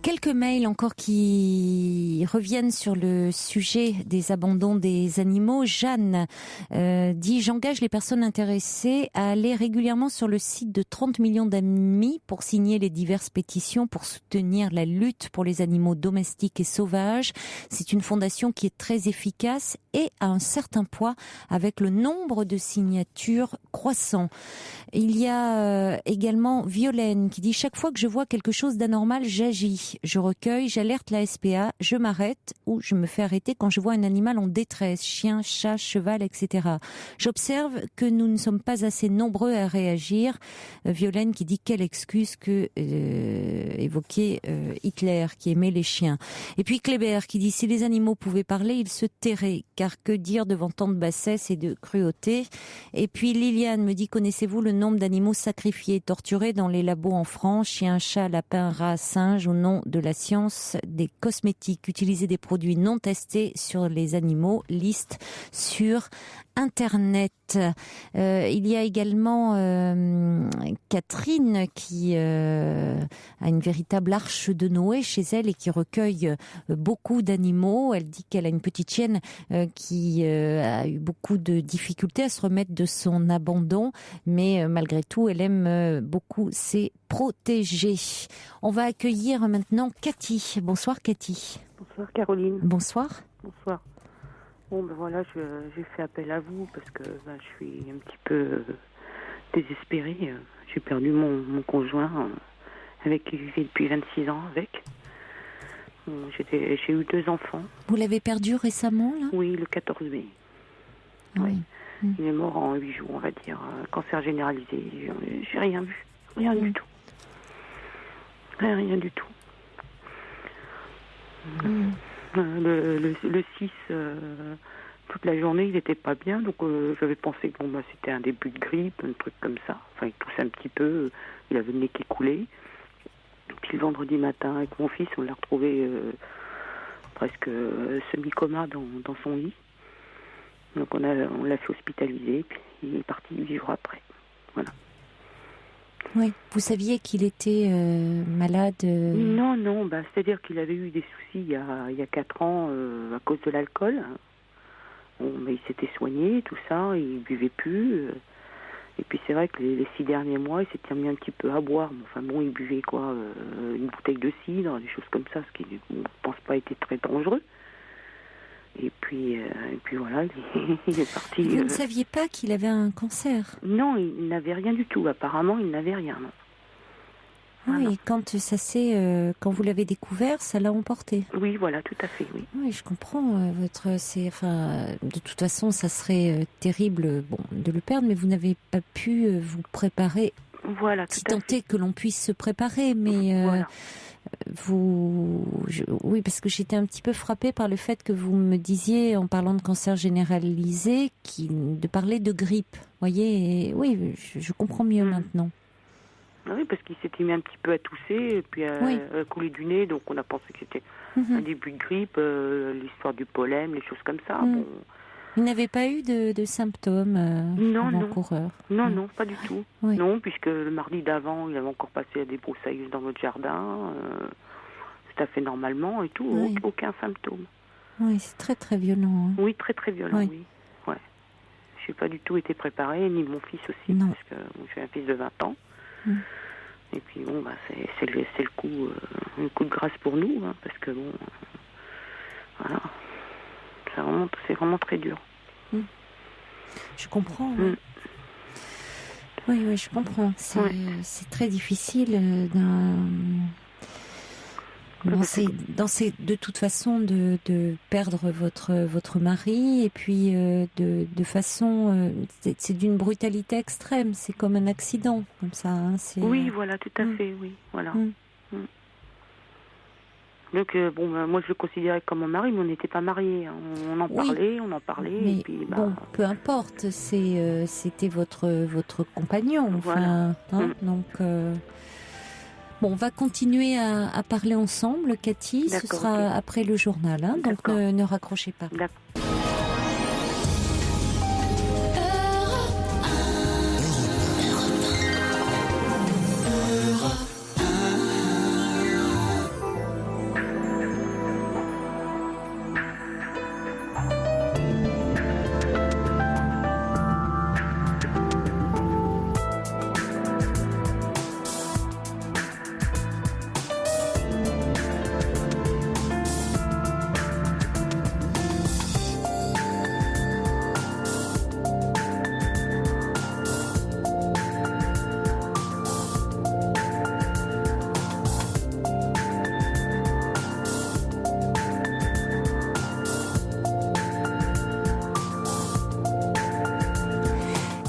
Quelques mails encore qui reviennent sur le sujet des abandons des animaux. Jeanne dit « J'engage les personnes intéressées à aller régulièrement sur le site de 30 millions d'amis pour signer les diverses pétitions pour soutenir la lutte pour les animaux domestiques et sauvages. C'est une fondation qui est très efficace et a un certain poids avec le nombre de signatures croissant. » Il y a également Violaine qui dit « Chaque fois que je vois quelque chose d'anormal, j'agis. Je recueille, j'alerte la SPA, je m'arrête ou je me fais arrêter quand je vois un animal en détresse, chien, chat, cheval, etc. J'observe que nous ne sommes pas assez nombreux à réagir. » Violaine qui dit « Quelle excuse que évoquait Hitler qui aimait les chiens. » Et puis Kléber qui dit « Si les animaux pouvaient parler, ils se tairaient, car que dire devant tant de bassesse et de cruauté. » Et puis Liliane me dit « Connaissez-vous le nombre d'animaux sacrifiés, torturés dans les labos en France, chiens, chats, lapins, rats, singes, au nom de la science des cosmétiques, utiliser des produits non testés sur les animaux, liste sur Internet. Il y a également Catherine qui a une véritable arche de Noé chez elle et qui recueille beaucoup d'animaux. Elle dit qu'elle a une petite chienne qui a eu beaucoup de difficultés à se remettre de son abandon, mais malgré tout, elle aime beaucoup ses protégés. On va accueillir maintenant Cathy. Bonsoir Cathy. Bonsoir Caroline. Bonsoir. Bonsoir. Bon ben voilà, j'ai fait appel à vous parce que je suis un petit peu désespérée. J'ai perdu mon conjoint avec qui je vivais depuis 26 ans avec. J'ai eu 2 enfants. Vous l'avez perdu récemment là ? Oui, le 14 mai. Ah oui. Oui. Il est mort en 8 jours, on va dire. Cancer généralisé. J'ai rien vu. Rien du tout. Rien du tout. Le 6, toute la journée, il n'était pas bien, donc j'avais pensé que c'était un début de grippe, un truc comme ça. Enfin, il toussait un petit peu, il avait le nez qui coulait. Puis le vendredi matin, avec mon fils, on l'a retrouvé presque semi-coma dans son lit. Donc on l'a fait hospitaliser, puis il est parti 8 jours après. Voilà. Oui. Vous saviez qu'il était malade Non, c'est-à-dire qu'il avait eu des soucis il y a 4 ans à cause de l'alcool. Bon, mais il s'était soigné, tout ça, il buvait plus. Et puis c'est vrai que les 6 derniers mois, il s'était mis un petit peu à boire. Enfin bon, il buvait une bouteille de cidre, des choses comme ça, ce qui, je ne pense pas, était très dangereux. Et puis voilà, il est parti. Vous ne saviez pas qu'il avait un cancer ? Non, il n'avait rien du tout. Apparemment, il n'avait rien. Non. Oui, Voilà. et quand vous l'avez découvert, ça l'a emporté. Oui, voilà, tout à fait, oui. Oui, je comprends. De toute façon, ça serait terrible, de le perdre, mais vous n'avez pas pu vous préparer. Voilà, tout Si à tant fait. est que l'on puisse se préparer, mais Voilà. Oui, parce que j'étais un petit peu frappée par le fait que vous me disiez, en parlant de cancer généralisé, de parler de grippe. Voyez, et oui, je comprends mieux maintenant. Oui, parce qu'il s'était mis un petit peu à tousser, et puis à couler du nez, donc on a pensé que c'était un début de grippe, l'histoire du pollen, les choses comme ça. Bon. Il n'avait pas eu de symptômes avant-coureurs. Non, pas du tout. Oui. Non, puisque le mardi d'avant, il avait encore passé à des broussailles dans notre jardin, tout à fait normalement et tout, Oui. aucun symptôme. Oui, c'est très très violent. Hein. Oui, très très violent, Oui. oui. Ouais. Je n'ai pas du tout été préparée, ni mon fils aussi, Non. parce que j'ai un fils de 20 ans. Et puis bon, c'est le coup de grâce pour nous, hein, parce que bon, voilà, c'est vraiment très dur. Je comprends. Oui, je comprends. C'est très difficile de toute façon de perdre votre mari, et puis de façon c'est d'une brutalité extrême. C'est comme un accident, comme ça. Hein, oui, voilà, tout à fait, oui, voilà. Donc moi je le considérais comme mon mari, mais on n'était pas mariés. Hein. On en parlait, mais et puis peu importe. C'était votre compagnon. Enfin, voilà. Donc. On va continuer à parler ensemble, Cathy. D'accord, ce sera après le journal, hein, donc ne raccrochez pas. D'accord.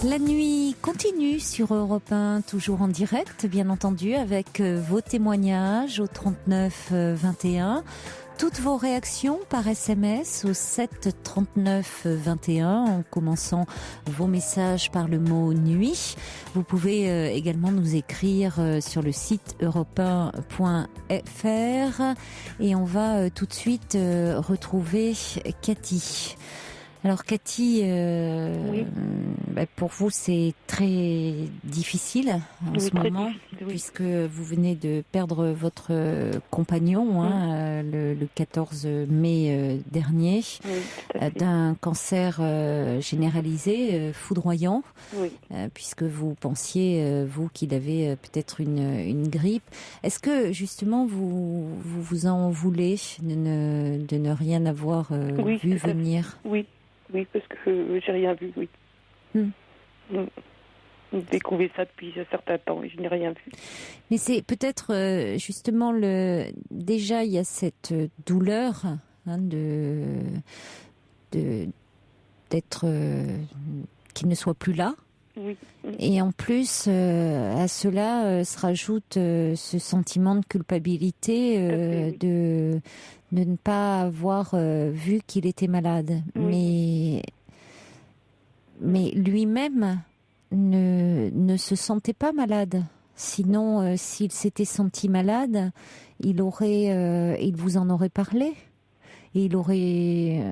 La nuit continue sur Europe 1, toujours en direct, bien entendu, avec vos témoignages au 39 21. Toutes vos réactions par SMS au 7 39 21, en commençant vos messages par le mot nuit. Vous pouvez également nous écrire sur le site europe1.fr, et on va tout de suite retrouver Cathy. Alors Cathy, Oui. Pour vous c'est très difficile en ce moment, puisque vous venez de perdre votre compagnon le 14 mai dernier, d'un cancer généralisé, foudroyant, puisque vous pensiez, vous, qu'il avait peut-être une grippe. Est-ce que justement vous en voulez de ne rien avoir vu venir? Oui, parce que j'ai rien vu, oui. J'ai découvert ça depuis un certain temps et je n'ai rien vu. Mais c'est peut-être justement déjà il y a cette douleur d'être qu'il ne soit plus là. Oui. Et en plus, à cela se rajoute ce sentiment de culpabilité de ne pas avoir vu qu'il était malade. Mais lui-même ne se sentait pas malade. Sinon, s'il s'était senti malade, il vous en aurait parlé et il aurait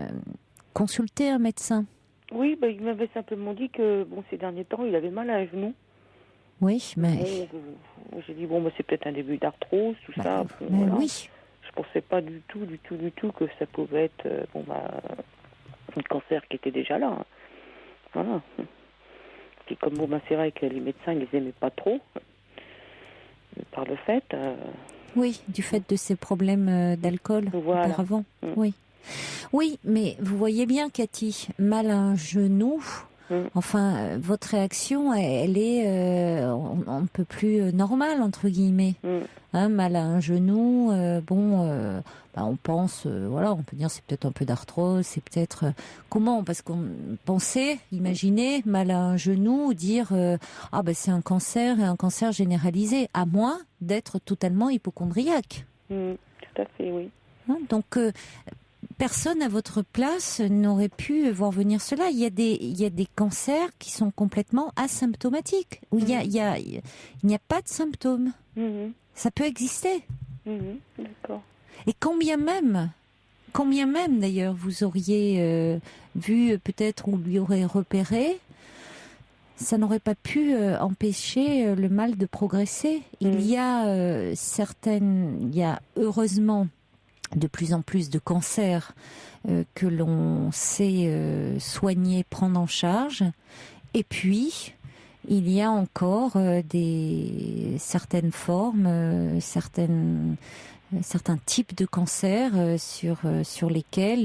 consulté un médecin. Oui, il m'avait simplement dit que ces derniers temps, il avait mal à un genou. Oui, mais... J'ai dit, c'est peut-être un début d'arthrose, tout ça. Voilà. Oui. Je pensais pas du tout que ça pouvait être un cancer qui était déjà là. Voilà. Puis comme c'est vrai que les médecins, ils les aimaient pas trop, par le fait... Oui, du fait de ces problèmes d'alcool auparavant. Oui. Oui, mais vous voyez bien, Cathy, mal à un genou, enfin, votre réaction, elle est on ne peut plus normale, entre guillemets. Mal à un genou, on pense, on peut dire c'est peut-être un peu d'arthrose, c'est peut-être... comment? Parce qu'on pensait, imaginez, mal à un genou, dire c'est un cancer et un cancer généralisé, à moins d'être totalement hypocondriaque. Tout à fait, oui. Donc... personne à votre place n'aurait pu voir venir cela. Il y a des cancers qui sont complètement asymptomatiques, où il n'y a pas de symptômes. Ça peut exister. D'accord. Et combien même d'ailleurs vous auriez vu peut-être ou lui aurait repéré, ça n'aurait pas pu empêcher le mal de progresser. Il y a heureusement de plus en plus de cancers que l'on sait soigner, prendre en charge. Et puis, il y a encore certaines formes, certains types de cancers sur lesquels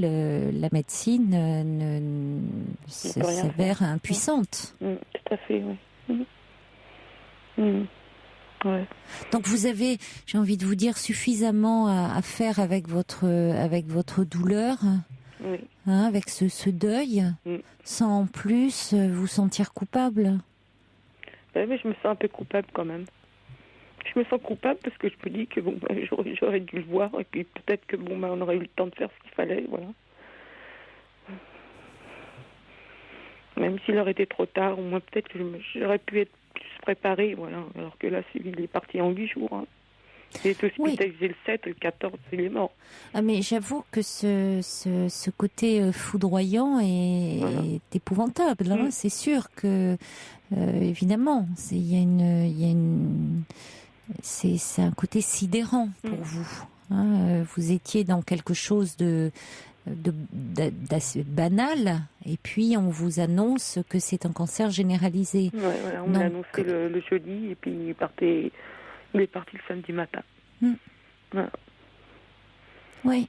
la médecine s'avère impuissante. Tout à fait, oui. Ouais. Donc vous avez, j'ai envie de vous dire, suffisamment à faire avec votre douleur, avec ce deuil, sans en plus vous sentir coupable. Mais je me sens un peu coupable quand même. Je me sens coupable parce que je me dis que j'aurais dû le voir et puis peut-être que on aurait eu le temps de faire ce qu'il fallait, voilà. Même s'il aurait été trop tard, au moins peut-être que j'aurais pu être plus préparée, voilà. Alors que là, il est parti en 8 jours. Il est hospitalisé le 7, le 14, il est mort. Ah mais j'avoue que ce côté foudroyant est épouvantable. Hein. C'est sûr que évidemment, c'est un côté sidérant pour vous. Hein. Vous étiez dans quelque chose d'assez banal, et puis on vous annonce que c'est un cancer généralisé. Ouais, voilà, on l'a annoncé le jeudi, et puis il est parti le samedi matin. Voilà. Oui.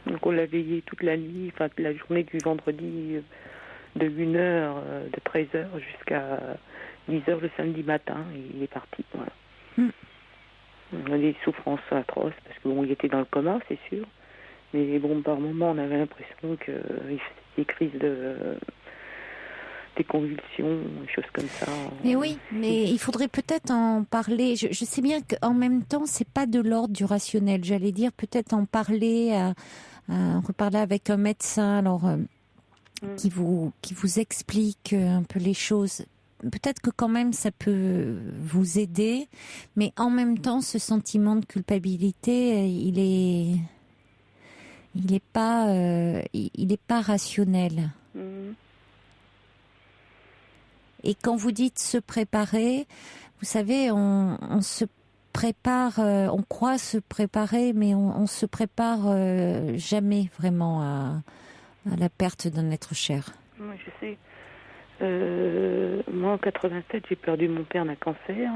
Donc on l'a veillé toute la nuit, enfin la journée du vendredi, de 1h, de 13h jusqu'à 10h le samedi matin, et il est parti. Voilà. On a des souffrances atroces, parce qu'il était dans le coma, c'est sûr. Mais par moments, on avait l'impression qu'il faisait des crises des convulsions, des choses comme ça. Mais oui, mais il faudrait peut-être en parler. Je sais bien qu'en même temps, c'est pas de l'ordre du rationnel. J'allais dire peut-être en parler, reparler avec un médecin, alors qui vous explique un peu les choses. Peut-être que quand même ça peut vous aider, mais en même temps, ce sentiment de culpabilité, il il n'est pas rationnel. Et quand vous dites se préparer, vous savez, on se prépare, on croit se préparer, mais on se prépare jamais vraiment à la perte d'un être cher. Oui, je sais. Moi, en 87, j'ai perdu mon père d'un cancer.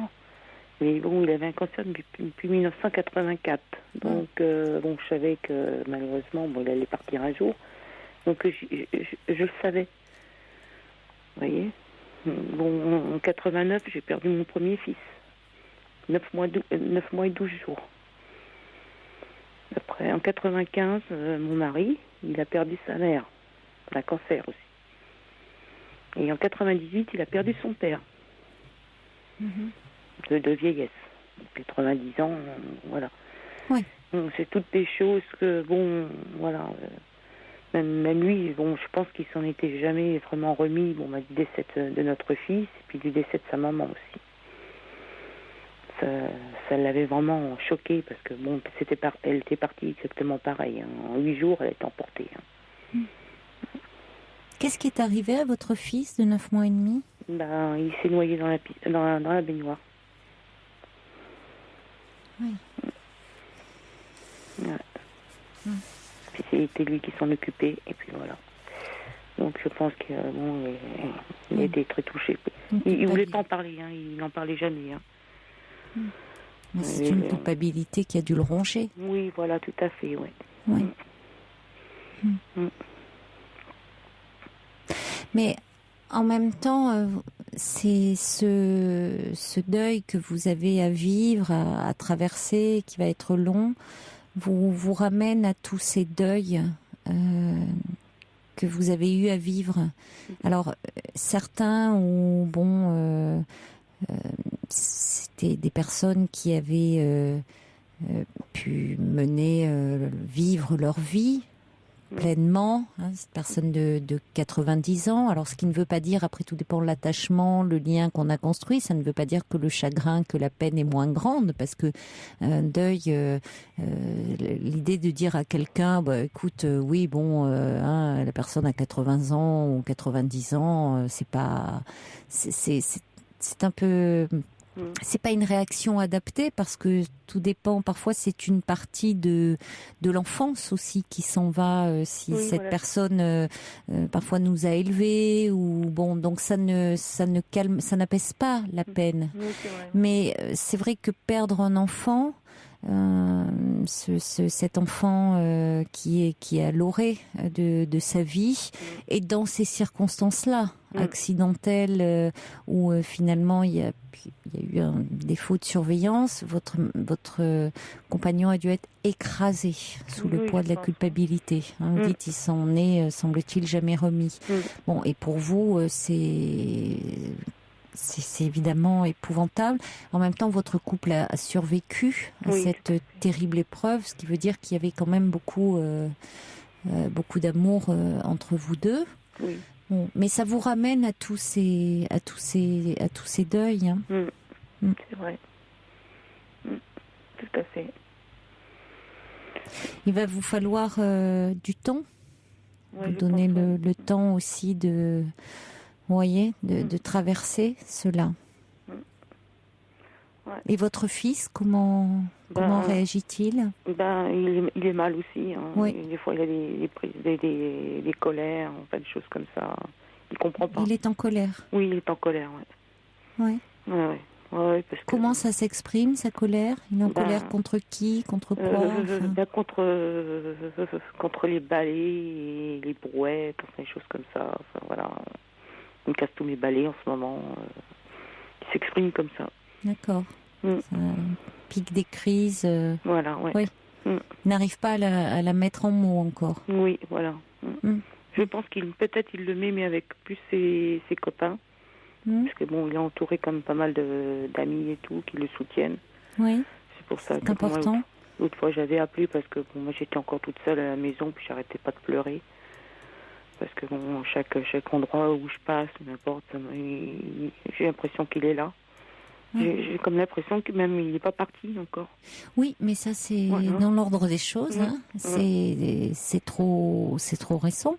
Mais bon, il avait un cancer depuis 1984. Donc, bon, je savais que malheureusement, bon, il allait partir un jour. Donc, je le savais. Vous voyez ? Bon, en 89, j'ai perdu mon premier fils. 9 mois et 12 jours. Après, en 95, mon mari, il a perdu sa mère. Un cancer aussi. Et en 98, il a perdu son père. De vieillesse. 90 ans, voilà. Oui. Donc, c'est toutes des choses que, bon, voilà. Même lui, bon, je pense qu'il s'en était jamais vraiment remis, bon, du décès de notre fils, et puis du décès de sa maman aussi. Ça l'avait vraiment choqué, parce que, bon, elle était partie exactement pareil. Hein. En 8 jours, elle était emportée. Hein. Qu'est-ce qui est arrivé à votre fils de 9 mois et demi ? Ben, il s'est noyé dans la baignoire. Oui. Ouais. Puis c'était lui qui s'en occupait, et puis voilà. Donc je pense qu'il bon, il a été très touché. Il voulait pas en parler, hein, il n'en parlait jamais. Hein. Mais c'est une culpabilité qui a dû le ronger. Oui, voilà, tout à fait, oui. Oui. Mais en même temps, c'est ce deuil que vous avez à vivre, à traverser, qui va être long, vous ramène à tous ces deuils que vous avez eu à vivre. Alors, certains ont, c'était des personnes qui avaient pu vivre leur vie pleinement, hein, cette personne de 90 ans. Alors, ce qui ne veut pas dire, après tout dépend de l'attachement, le lien qu'on a construit, ça ne veut pas dire que le chagrin, que la peine est moins grande, parce que un deuil, l'idée de dire à quelqu'un, écoute, oui, bon, la personne a 80 ans ou 90 ans, c'est un peu... C'est pas une réaction adaptée parce que tout dépend. Parfois, c'est une partie de l'enfance aussi qui s'en va. Si cette personne parfois nous a élevés ou bon, donc ça ne calme, ça n'apaise pas la peine. Oui, c'est vrai. Mais c'est vrai que perdre un enfant, cet enfant qui est à l'orée de sa vie, et dans ces circonstances-là accidentelles où finalement il y a eu un défaut de surveillance, votre compagnon a dû être écrasé sous le poids de la culpabilité. Hein, vous dites, il s'en est, semble-t-il, jamais remis. Bon, et pour vous, c'est évidemment épouvantable. En même temps, votre couple a survécu à cette terrible épreuve, ce qui veut dire qu'il y avait quand même beaucoup d'amour entre vous deux. Oui. Bon, mais ça vous ramène à tous ces deuils. Hein. C'est vrai. Tout à fait. Il va vous falloir du temps. Vous donner le temps aussi de traverser cela. Ouais. Et votre fils, comment réagit-il ? Il est mal aussi. Hein. Oui. Des fois, il a des colères, enfin, des choses comme ça. Il comprend pas. Il est en colère ? Oui, il est en colère, oui. Oui. Ouais, parce que... Comment ça s'exprime, sa colère ? Il est en colère contre qui ? Contre quoi contre les balais, et les brouettes, enfin, des choses comme ça. Enfin, voilà. Il me casse tous mes balais en ce moment. Il s'exprime comme ça. D'accord. Ça pique des crises. Voilà, ouais. Oui. Il n'arrive pas à la mettre en mots encore. Oui, voilà. Je pense peut-être il le met, mais avec plus ses copains. Parce que bon, il est entouré comme pas mal d'amis et tout qui le soutiennent. Oui. C'est pour ça. C'est important. L'autre fois, j'avais appelé parce que bon, moi j'étais encore toute seule à la maison, puis j'arrêtais pas de pleurer. Parce que bon, chaque endroit où je passe, n'importe, j'ai l'impression qu'il est là. J'ai comme l'impression que même il n'est pas parti encore. Oui, mais ça c'est dans l'ordre des choses. Hein. C'est trop récent.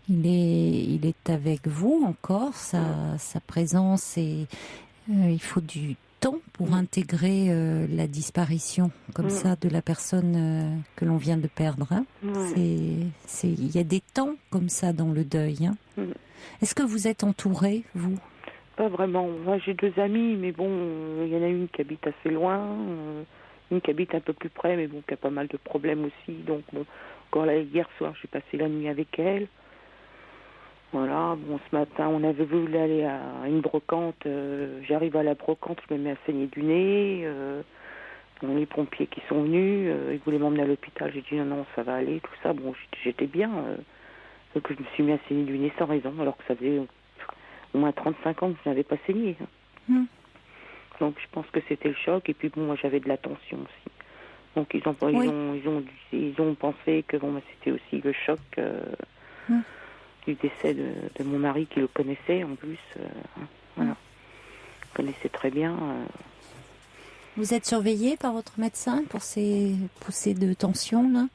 Il est avec vous encore. Sa présence et il faut du temps pour intégrer la disparition comme ça de la personne que l'on vient de perdre. Hein. Il y a des temps comme ça dans le deuil. Hein. Est-ce que vous êtes entouré, vous? Pas vraiment. Moi, j'ai 2 amis, mais bon, il y en a une qui habite assez loin, une qui habite un peu plus près, mais bon, qui a pas mal de problèmes aussi. Donc, bon, encore là, hier soir, j'ai passé la nuit avec elle. Voilà, bon, ce matin, on avait voulu aller à une brocante. J'arrive à la brocante, je me mets à saigner du nez. Les pompiers qui sont venus, ils voulaient m'emmener à l'hôpital. J'ai dit non, ça va aller, tout ça. Bon, j'étais bien. Donc, je me suis mis à saigner du nez sans raison, alors que ça faisait au moins 35 ans que je n'avais pas saigné. Donc je pense que c'était le choc. Et puis bon, moi j'avais de la tension aussi. Donc ils ont pensé que bon, c'était aussi le choc du décès de mon mari qui le connaissait en plus. Voilà. Il connaissait très bien. Vous êtes surveillée par votre médecin pour ces poussées de tension là?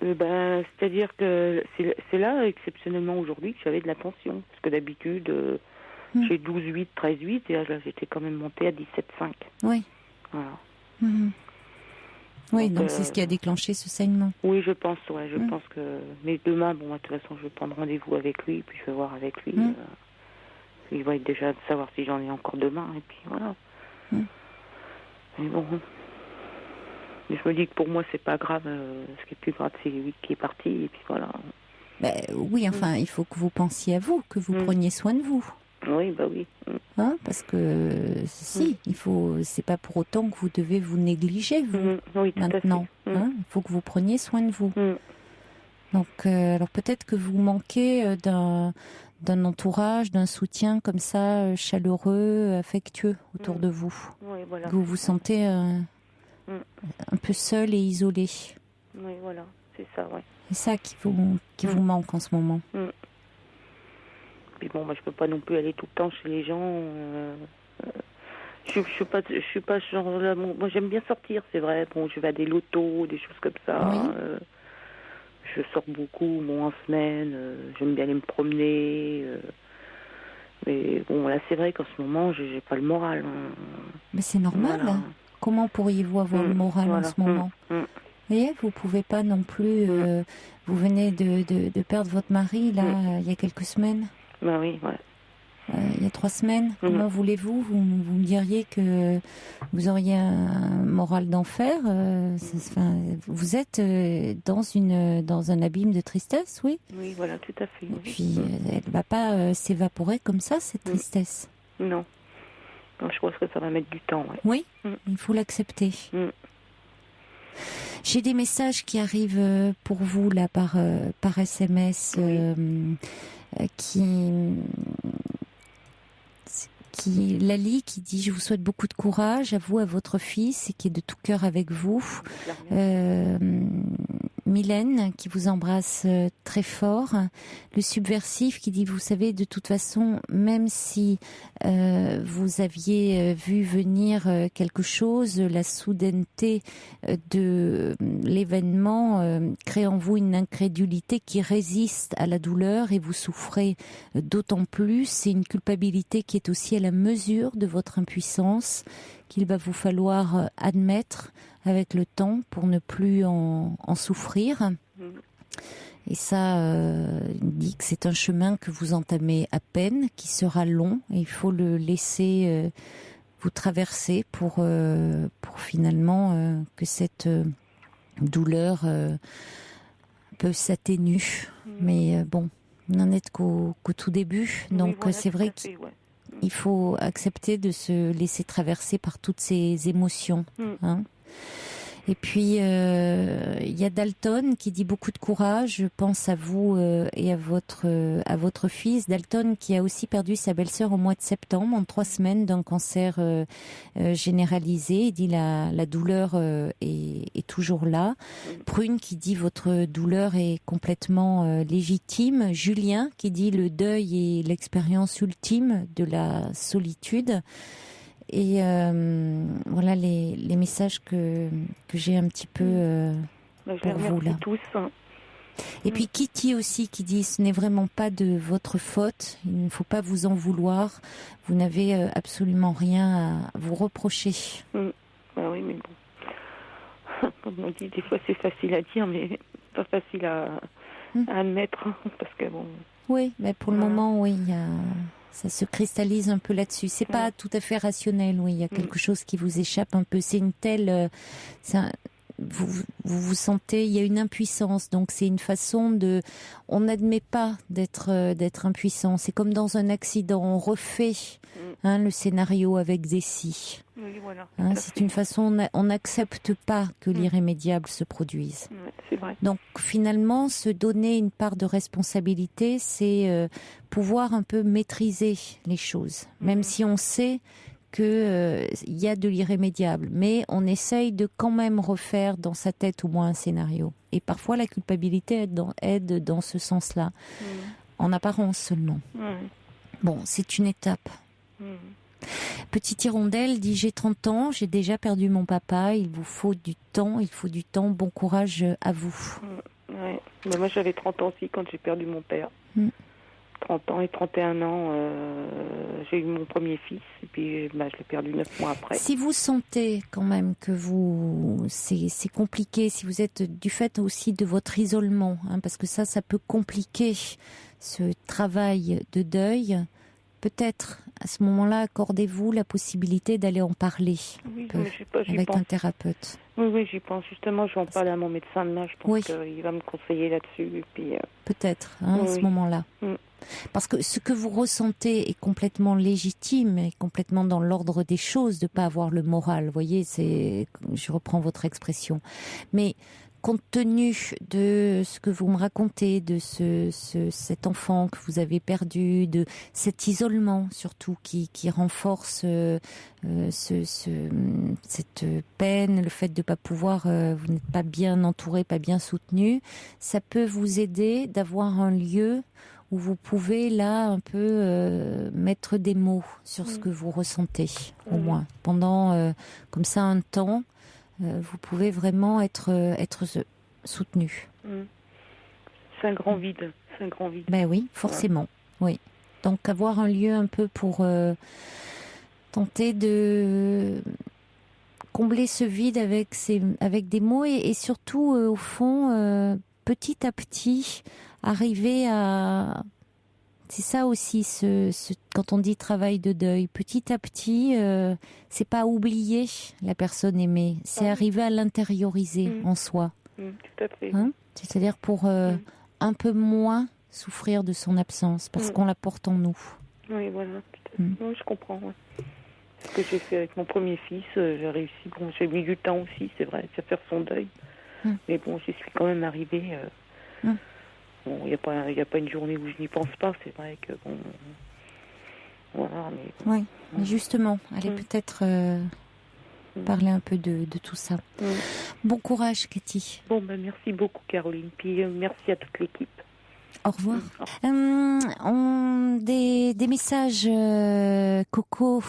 C'est-à-dire que c'est là exceptionnellement aujourd'hui que j'avais de la tension. Parce que d'habitude... j'ai 12,8, 13,8 et là j'étais quand même montée à 17,5. Oui. Voilà. Oui, donc c'est ce qui a déclenché ce saignement. Oui, je pense, je pense que... Mais demain, bon, de toute façon, je vais prendre rendez-vous avec lui, puis je vais voir avec lui. Il va être déjà de savoir si j'en ai encore demain, et puis voilà. Mais bon... Mais je me dis que pour moi, c'est pas grave. Ce qui est plus grave, c'est lui qui est parti, et puis voilà. Oui, enfin, il faut que vous pensiez à vous, que vous preniez soin de vous. Oui, oui. Hein, parce que c'est pas pour autant que vous devez vous négliger, vous, maintenant. Hein, il faut que vous preniez soin de vous. Donc, alors peut-être que vous manquez d'un entourage, d'un soutien comme ça, chaleureux, affectueux autour de vous. Oui, voilà. Que vous vous sentez un peu seul et isolé. Oui, voilà, c'est ça, oui. C'est ça qui vous manque en ce moment. Puis bon, je peux pas non plus aller tout le temps chez les gens. Je suis pas ce genre-là. Moi, j'aime bien sortir, c'est vrai. Bon, je vais à des lotos, des choses comme ça. Je sors beaucoup, en semaine. J'aime bien aller me promener. Mais bon, là, c'est vrai qu'en ce moment, j'ai pas le moral. Mais c'est normal. Voilà. Comment pourriez-vous avoir le moral en ce moment? Vous voyez, vous pouvez pas non plus. Vous venez de perdre votre mari là il y a quelques semaines. Ben oui, ouais. Il y a 3 semaines. Comment voulez-vous vous me diriez que vous auriez un moral d'enfer. Vous êtes dans un abîme de tristesse, oui. Oui, voilà, tout à fait. Et puis, elle ne va pas s'évaporer comme ça, cette tristesse. Non. Non, je pense que ça va mettre du temps. Ouais. Oui, il faut l'accepter. J'ai des messages qui arrivent pour vous là par SMS qui Lali qui dit: je vous souhaite beaucoup de courage à vous, à votre fils, et qui est de tout cœur avec vous. Mylène qui vous embrasse très fort. Le subversif qui dit: vous savez, de toute façon, même si vous aviez vu venir quelque chose, la soudaineté de l'événement crée en vous une incrédulité qui résiste à la douleur, et vous souffrez d'autant plus. C'est une culpabilité qui est aussi à la mesure de votre impuissance, qu'il va vous falloir admettre avec le temps pour ne plus en souffrir. Et ça, il dit que c'est un chemin que vous entamez à peine, qui sera long, et il faut le laisser vous traverser pour finalement que cette douleur peu s'atténue. Mais bon, vous n'en êtes qu'au tout début, donc voilà, c'est vrai qu'il faut accepter de se laisser traverser par toutes ces émotions. Hein. Et puis, il y a Dalton qui dit: beaucoup de courage, je pense à vous et à votre fils. Dalton qui a aussi perdu sa belle-sœur au mois de septembre, en 3 semaines, d'un cancer généralisé. Il dit la douleur est toujours là. Prune qui dit: votre douleur est complètement légitime. Julien qui dit: le deuil est l'expérience ultime de la solitude. Et voilà les messages que j'ai un petit peu pour vous là. Tous. Et puis Kitty aussi qui dit ce n'est vraiment pas de votre faute, il ne faut pas vous en vouloir, vous n'avez absolument rien à vous reprocher. Ah oui, mais bon, comme on dit, des fois c'est facile à dire, mais pas facile à admettre, parce que bon. Oui, mais pour le moment, oui, ça se cristallise un peu là-dessus. C'est pas tout à fait rationnel, oui, il y a quelque chose qui vous échappe un peu. C'est une telle, vous sentez, il y a une impuissance, donc c'est une façon de, on n'admet pas d'être impuissant. C'est comme dans un accident, on refait le scénario avec Zessie. Oui, voilà. C'est une façon, on n'accepte pas que l'irrémédiable se produise. C'est vrai. Donc finalement, se donner une part de responsabilité, c'est pouvoir un peu maîtriser les choses, même si on sait qu'il y a de l'irrémédiable, mais on essaye de quand même refaire dans sa tête au moins un scénario. Et parfois la culpabilité aide dans ce sens-là, en apparence seulement. Bon, c'est une étape. Petite hirondelle dit: j'ai 30 ans, j'ai déjà perdu mon papa, il vous faut du temps, bon courage à vous. Ouais. Mais moi j'avais 30 ans aussi quand j'ai perdu mon père. 30 ans et 31 ans, j'ai eu mon premier fils et puis je l'ai perdu 9 mois après. Si vous sentez quand même que c'est compliqué, si vous êtes du fait aussi de votre isolement, parce que ça peut compliquer ce travail de deuil, peut-être à ce moment-là, accordez-vous la possibilité d'aller en parler avec un thérapeute. Oui, j'y pense. Justement, je vais en parler à mon médecin demain. Je pense qu'il va me conseiller là-dessus. Et puis, peut-être, à ce moment-là. Parce que ce que vous ressentez est complètement légitime, est complètement dans l'ordre des choses de ne pas avoir le moral. Vous voyez, je reprends votre expression. Mais compte tenu de ce que vous me racontez, de cet enfant que vous avez perdu, de cet isolement surtout qui renforce cette peine, le fait de ne pas pouvoir, vous n'êtes pas bien entouré, pas bien soutenu, ça peut vous aider d'avoir un lieu où vous pouvez là un peu mettre des mots sur ce que vous ressentez, au moins. Pendant comme ça un temps, vous pouvez vraiment être soutenu. C'est un grand vide. Ben oui, forcément. Oui. Donc avoir un lieu un peu pour tenter de combler ce vide avec des mots et surtout au fond petit à petit arriver à... C'est ça aussi, quand on dit travail de deuil, petit à petit, c'est pas oublier la personne aimée, c'est arriver à l'intérioriser en soi. Tout à fait. C'est-à-dire pour un peu moins souffrir de son absence, parce qu'on la porte en nous. Oui, voilà. Oui, je comprends. Ce que j'ai fait avec mon premier fils, j'ai réussi. Bon, j'ai mis du temps aussi, c'est vrai, à faire son deuil. Mais bon, j'y suis quand même arrivée. Bon, il n'y a pas une journée où je n'y pense pas, c'est vrai que bon... Voilà, mais... Oui, mais justement, allez peut-être parler un peu de tout ça. Bon courage, Cathy. Bon, merci beaucoup, Caroline, puis merci à toute l'équipe. Au revoir. Des messages Coco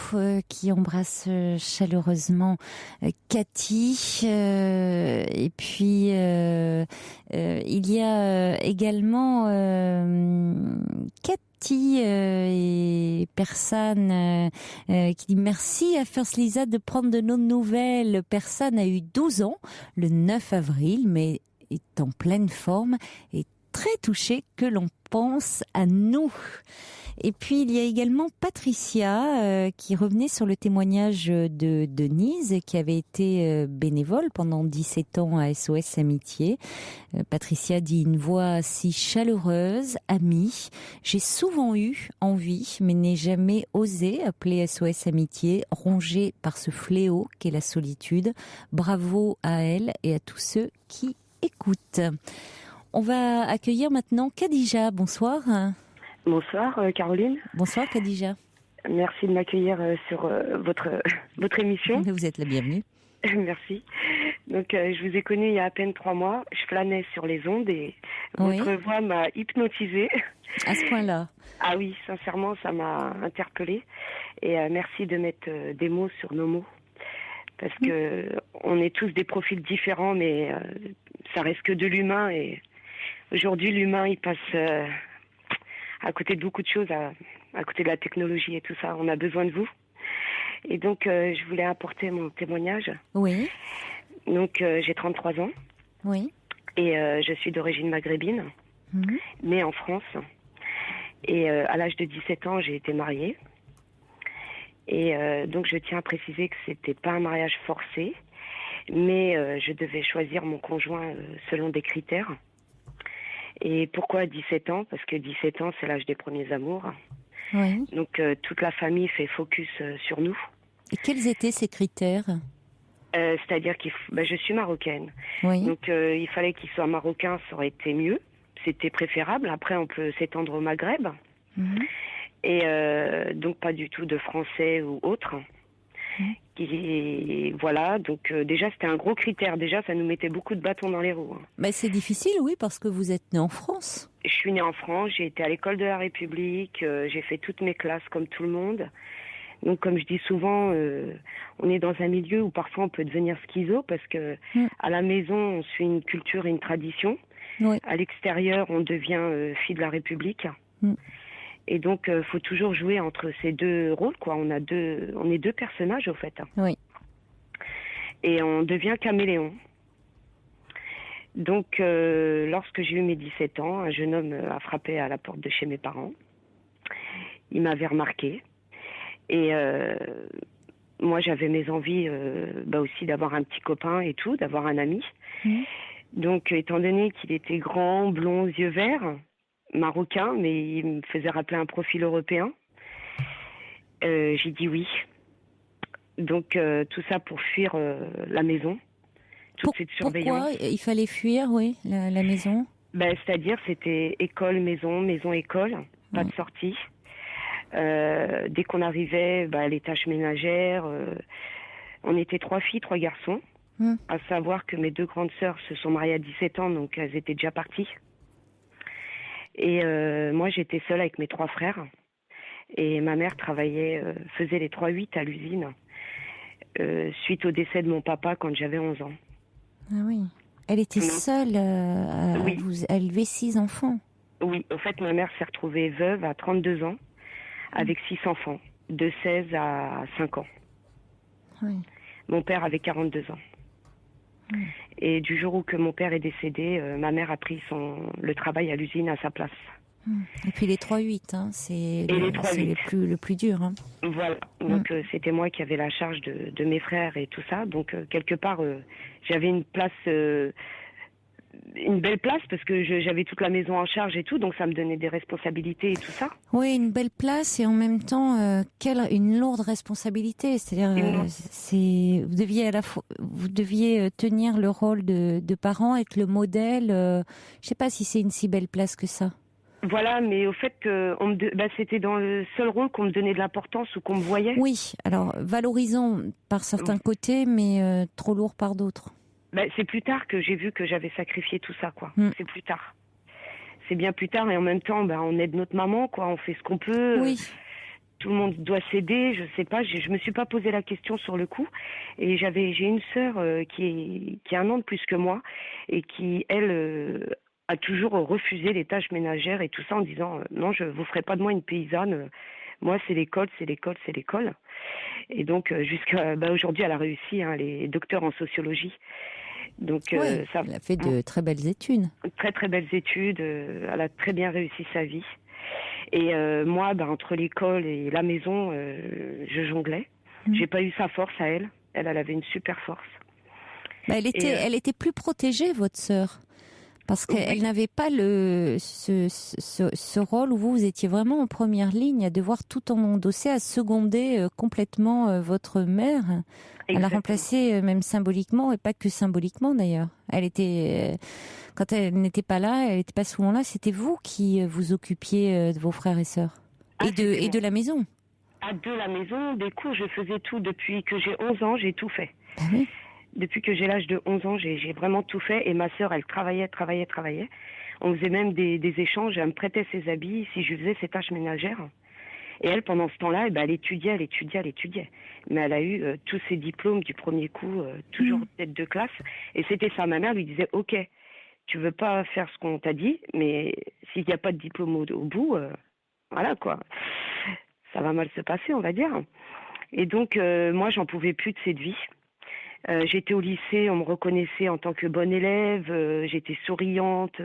qui embrassent chaleureusement Cathy. Et puis il y a également Cathy et Persane qui dit merci à First Lisa de prendre de nos nouvelles. Persane a eu 12 ans le 9 avril, mais est en pleine forme et très touchée que l'on pense à nous. Et puis il y a également Patricia qui revenait sur le témoignage de Denise qui avait été bénévole pendant 17 ans à SOS Amitié. Patricia dit une voix si chaleureuse, amie. J'ai souvent eu envie mais n'ai jamais osé appeler SOS Amitié, rongée par ce fléau qu'est la solitude. Bravo à elle et à tous ceux qui écoutent. On va accueillir maintenant Khadija. Bonsoir. Bonsoir Caroline. Bonsoir Khadija. Merci de m'accueillir sur votre émission. Vous êtes la bienvenue. Merci. Donc je vous ai connu il y a à peine 3 mois. Je flânais sur les ondes et votre voix m'a hypnotisée. À ce point-là. Ah oui, sincèrement, ça m'a interpellée. Et merci de mettre des mots sur nos mots. Parce que on est tous des profils différents, mais ça reste que de l'humain. Et aujourd'hui, l'humain, il passe à côté de beaucoup de choses, à côté de la technologie et tout ça. On a besoin de vous. Et donc, je voulais apporter mon témoignage. Oui. Donc, j'ai 33 ans. Oui. Et je suis d'origine maghrébine, née en France. Et à l'âge de 17 ans, j'ai été mariée. Et donc, je tiens à préciser que c'était pas un mariage forcé, mais je devais choisir mon conjoint selon des critères. Et pourquoi 17 ans? Parce que 17 ans, c'est l'âge des premiers amours. Oui. Donc, toute la famille fait focus sur nous. Et quels étaient ces critères? C'est-à-dire que je suis marocaine. Oui. Donc, il fallait qu'il soit marocain, ça aurait été mieux. C'était préférable. Après, on peut s'étendre au Maghreb. Et donc, pas du tout de français ou autre. Et voilà, donc déjà, c'était un gros critère. Déjà, ça nous mettait beaucoup de bâtons dans les roues. Mais c'est difficile, oui, parce que vous êtes né en France. Je suis née en France, j'ai été à l'école de la République, j'ai fait toutes mes classes comme tout le monde. Donc, comme je dis souvent, on est dans un milieu où parfois on peut devenir schizo parce que à la maison, on suit une culture et une tradition. Oui. À l'extérieur, on devient fille de la République. Et donc, faut toujours jouer entre ces deux rôles, quoi. On est deux personnages, au fait. Oui. Et on devient caméléon. Donc, lorsque j'ai eu mes 17 ans, un jeune homme a frappé à la porte de chez mes parents. Il m'avait remarqué. Et moi, j'avais mes envies aussi d'avoir un petit copain et tout, d'avoir un ami. Donc, étant donné qu'il était grand, blond, yeux verts, marocain, mais il me faisait rappeler un profil européen, j'ai dit oui. Donc, tout ça pour fuir la maison, toute cette surveillance. Pourquoi il fallait fuir, oui, la maison? C'est-à-dire, c'était école, maison, maison, école, pas de sortie. Dès qu'on arrivait, les tâches ménagères, on était 3 filles, 3 garçons. À savoir que mes 2 grandes sœurs se sont mariées à 17 ans, donc elles étaient déjà parties. Et moi, j'étais seule avec mes 3 frères. Et ma mère travaillait, faisait les 3-8 à l'usine, suite au décès de mon papa quand j'avais 11 ans. Ah oui. Elle était seule à élever 6 enfants. Oui, au fait, ma mère s'est retrouvée veuve à 32 ans, avec 6 enfants, de 16 à 5 ans. Oui. Mon père avait 42 ans. Et du jour où que mon père est décédé, ma mère a pris le travail à l'usine à sa place. Et puis les 3-8, c'est le plus dur. Hein. Voilà, donc c'était moi qui avais la charge de mes frères et tout ça. Donc quelque part, j'avais une place, une belle place parce que j'avais toute la maison en charge et tout, donc ça me donnait des responsabilités et tout ça. Oui, une belle place et en même temps, une lourde responsabilité. C'est-à-dire, vous deviez tenir le rôle de parent, être le modèle. Je sais pas si c'est une si belle place que ça. Voilà, mais au fait, c'était dans le seul rôle qu'on me donnait de l'importance ou qu'on me voyait. Oui, alors valorisant par certains côtés, mais trop lourd par d'autres. C'est plus tard que j'ai vu que j'avais sacrifié tout ça, quoi. C'est plus tard. C'est bien plus tard, et en même temps, on aide notre maman, quoi. On fait ce qu'on peut. Oui. Tout le monde doit s'aider. Je sais pas. Je me suis pas posé la question sur le coup. Et j'ai une sœur qui a 1 an de plus que moi et qui, elle, a toujours refusé les tâches ménagères et tout ça en disant non, je vous ferai pas de moi une paysanne. Moi, c'est l'école, c'est l'école, c'est l'école. Et donc, jusqu'à aujourd'hui, elle a réussi, elle est docteur en sociologie. Donc, elle a fait de très belles études. Très, très belles études. Elle a très bien réussi sa vie. Et moi, entre l'école et la maison, je jonglais. J'ai pas eu sa force à elle. Elle avait une super force. Elle était plus protégée, votre sœur. Parce qu'elle n'avait pas ce rôle où vous étiez vraiment en première ligne à devoir tout endosser, à seconder complètement votre mère. Exactement. Elle a remplacé même symboliquement, et pas que symboliquement d'ailleurs. Quand elle n'était pas là, elle n'était pas souvent là, c'était vous qui vous occupiez de vos frères et sœurs. Et de la maison. De la maison, des cours, je faisais tout. Depuis que j'ai 11 ans, j'ai tout fait. Ah oui. Depuis que j'ai l'âge de 11 ans, j'ai vraiment tout fait. Et ma sœur, elle travaillait. On faisait même des échanges. Elle me prêtait ses habits si je faisais ses tâches ménagères. Et elle, pendant ce temps-là, elle étudiait. Mais elle a eu tous ses diplômes du premier coup, toujours tête de classe. Et c'était ça. Ma mère lui disait, OK, tu veux pas faire ce qu'on t'a dit, mais s'il n'y a pas de diplôme au bout, voilà quoi. Ça va mal se passer, on va dire. Et donc, moi, j'en pouvais plus de cette vie. J'étais au lycée, on me reconnaissait en tant que bonne élève, j'étais souriante,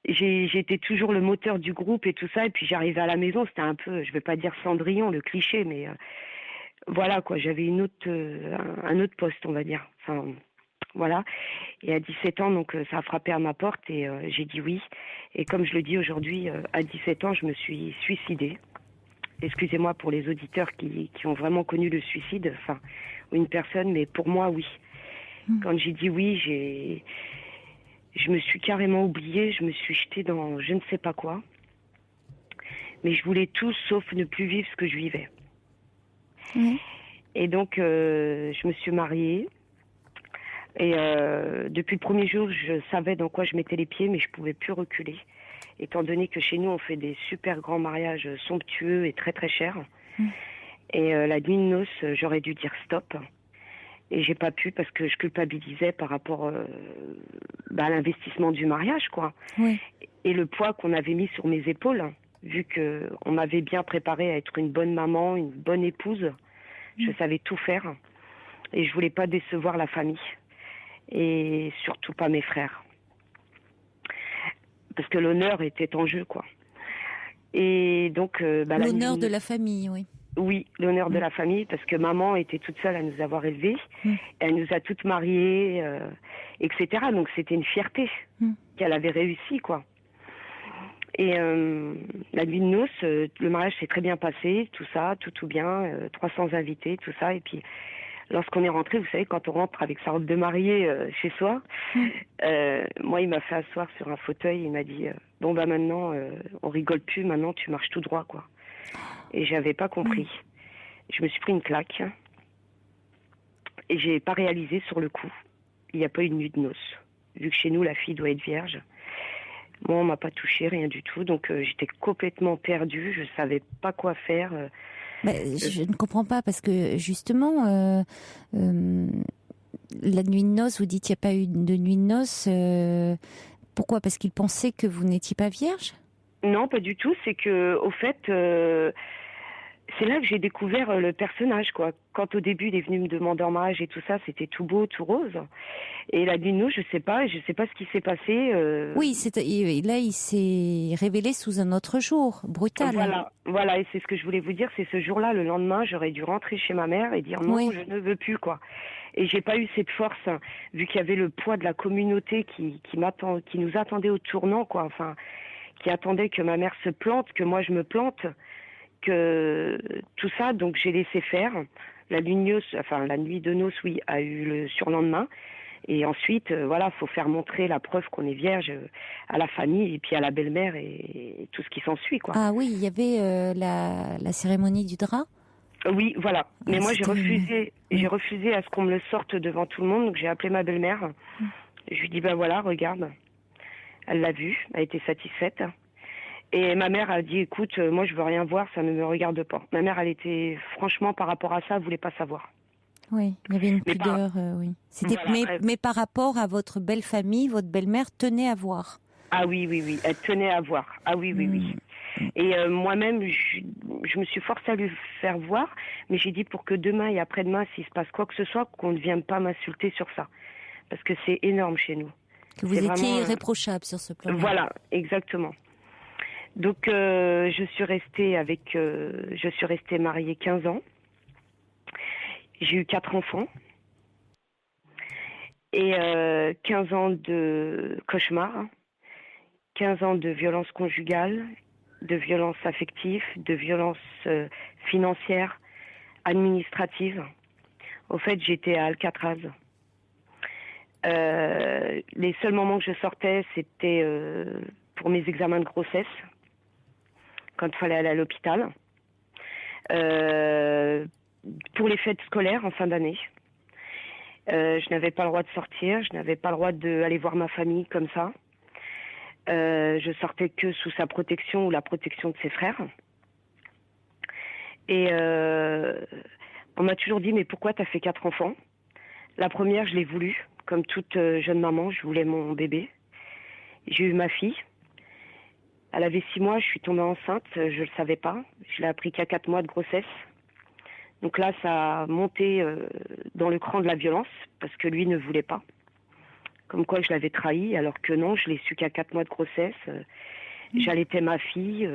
j'étais toujours le moteur du groupe et tout ça. Et puis j'arrivais à la maison, c'était un peu, je vais pas dire Cendrillon, le cliché, mais voilà quoi, j'avais un autre poste, on va dire. Enfin, voilà. Et à 17 ans, donc ça a frappé à ma porte et j'ai dit oui. Et comme je le dis aujourd'hui, à 17 ans, je me suis suicidée. Excusez-moi pour les auditeurs qui ont vraiment connu le suicide, enfin, ou une personne, mais pour moi, oui. Quand j'ai dit oui, je me suis carrément oubliée, je me suis jetée dans je ne sais pas quoi. Mais je voulais tout sauf ne plus vivre ce que je vivais. Et donc, je me suis mariée. Et depuis le premier jour, je savais dans quoi je mettais les pieds, mais je ne pouvais plus reculer. Étant donné que chez nous, on fait des super grands mariages somptueux et très très chers. Et la nuit de noces, j'aurais dû dire stop. Et j'ai pas pu parce que je culpabilisais par rapport à l'investissement du mariage, quoi. Oui. Et le poids qu'on avait mis sur mes épaules, vu qu'on m'avait bien préparée à être une bonne maman, une bonne épouse. Je savais tout faire. Et je voulais pas décevoir la famille. Et surtout pas mes frères. Parce que l'honneur était en jeu, quoi. Et donc... l'honneur de la famille, oui. Oui, l'honneur de la famille, parce que maman était toute seule à nous avoir élevés. Elle nous a toutes mariées, etc. Donc c'était une fierté qu'elle avait réussi, quoi. Et la nuit de noces, le mariage s'est très bien passé, tout ça, tout bien, 300 invités, tout ça. Et puis, lorsqu'on est rentré, vous savez, quand on rentre avec sa robe de mariée chez soi, moi, il m'a fait asseoir sur un fauteuil, il m'a dit bon, bah maintenant, on rigole plus, maintenant, tu marches tout droit, quoi. Et j'avais pas compris. Je me suis pris une claque et j'ai pas réalisé sur le coup. Il n'y a pas eu de nuit de noces. Vu que chez nous, la fille doit être vierge. Moi, on m'a pas touché, rien du tout. Donc, j'étais complètement perdue. Je savais pas quoi faire. Je ne comprends pas parce que justement, la nuit de noces, vous dites qu'il n'y a pas eu de nuit de noces. Pourquoi ? Parce qu'il pensait que vous n'étiez pas vierge ? Non, pas du tout. C'est que, au fait, c'est là que j'ai découvert le personnage, quoi. Quand au début, il est venu me demander en mariage et tout ça, c'était tout beau, tout rose. Et la nuit de noces, je sais pas ce qui s'est passé. Oui, là, il s'est révélé sous un autre jour, brutal. Voilà, et c'est ce que je voulais vous dire, c'est ce jour-là, le lendemain, j'aurais dû rentrer chez ma mère et dire non, je ne veux plus, quoi. Et j'ai pas eu cette force, hein, vu qu'il y avait le poids de la communauté qui nous attendait au tournant, quoi. Enfin, qui attendait que ma mère se plante, que moi je me plante, que tout ça, donc j'ai laissé faire. La nuit de noces, oui, a eu le surlendemain. Et ensuite, faut faire montrer la preuve qu'on est vierge à la famille et puis à la belle-mère et tout ce qui s'ensuit, quoi. Ah oui, il y avait la cérémonie du drap. Oui, voilà. Mais moi, j'ai refusé à ce qu'on me le sorte devant tout le monde. Donc j'ai appelé ma belle-mère. Je lui dis voilà, regarde. Elle l'a vu, elle était satisfaite. Et ma mère a dit écoute, moi je veux rien voir, ça ne me regarde pas. Ma mère, elle était franchement par rapport à ça, elle voulait pas savoir. Oui, il y avait une pudeur, oui. Mais par rapport à votre belle famille, votre belle-mère tenait à voir. Ah oui, elle tenait à voir. Ah oui. Et moi-même, je me suis forcée à lui faire voir, mais j'ai dit pour que demain et après-demain, s'il se passe quoi que ce soit, qu'on ne vienne pas m'insulter sur ça. Parce que c'est énorme chez nous. Que vous étiez irréprochable sur ce plan. Voilà, exactement. Donc, je suis restée mariée 15 ans. J'ai eu 4 enfants. Et 15 ans de cauchemar, 15 ans de violence conjugale, de violence affective, de violence financière, administrative. Au fait, j'étais à Alcatraz. Les seuls moments que je sortais, c'était pour mes examens de grossesse, quand il fallait aller à l'hôpital, pour les fêtes scolaires en fin d'année. Je n'avais pas le droit de sortir, je n'avais pas le droit d'aller voir ma famille comme ça. Je sortais que sous sa protection ou la protection de ses frères. Et on m'a toujours dit, mais pourquoi t'as fait 4 enfants? La première, je l'ai voulu. Comme toute jeune maman, je voulais mon bébé. J'ai eu ma fille. Elle avait 6 mois, je suis tombée enceinte, je ne le savais pas. Je l'ai appris qu'à 4 mois de grossesse. Donc là, ça a monté dans le cran de la violence, parce que lui ne voulait pas. Comme quoi je l'avais trahi, alors que non, je l'ai su qu'à 4 mois de grossesse. J'allaitais ma fille.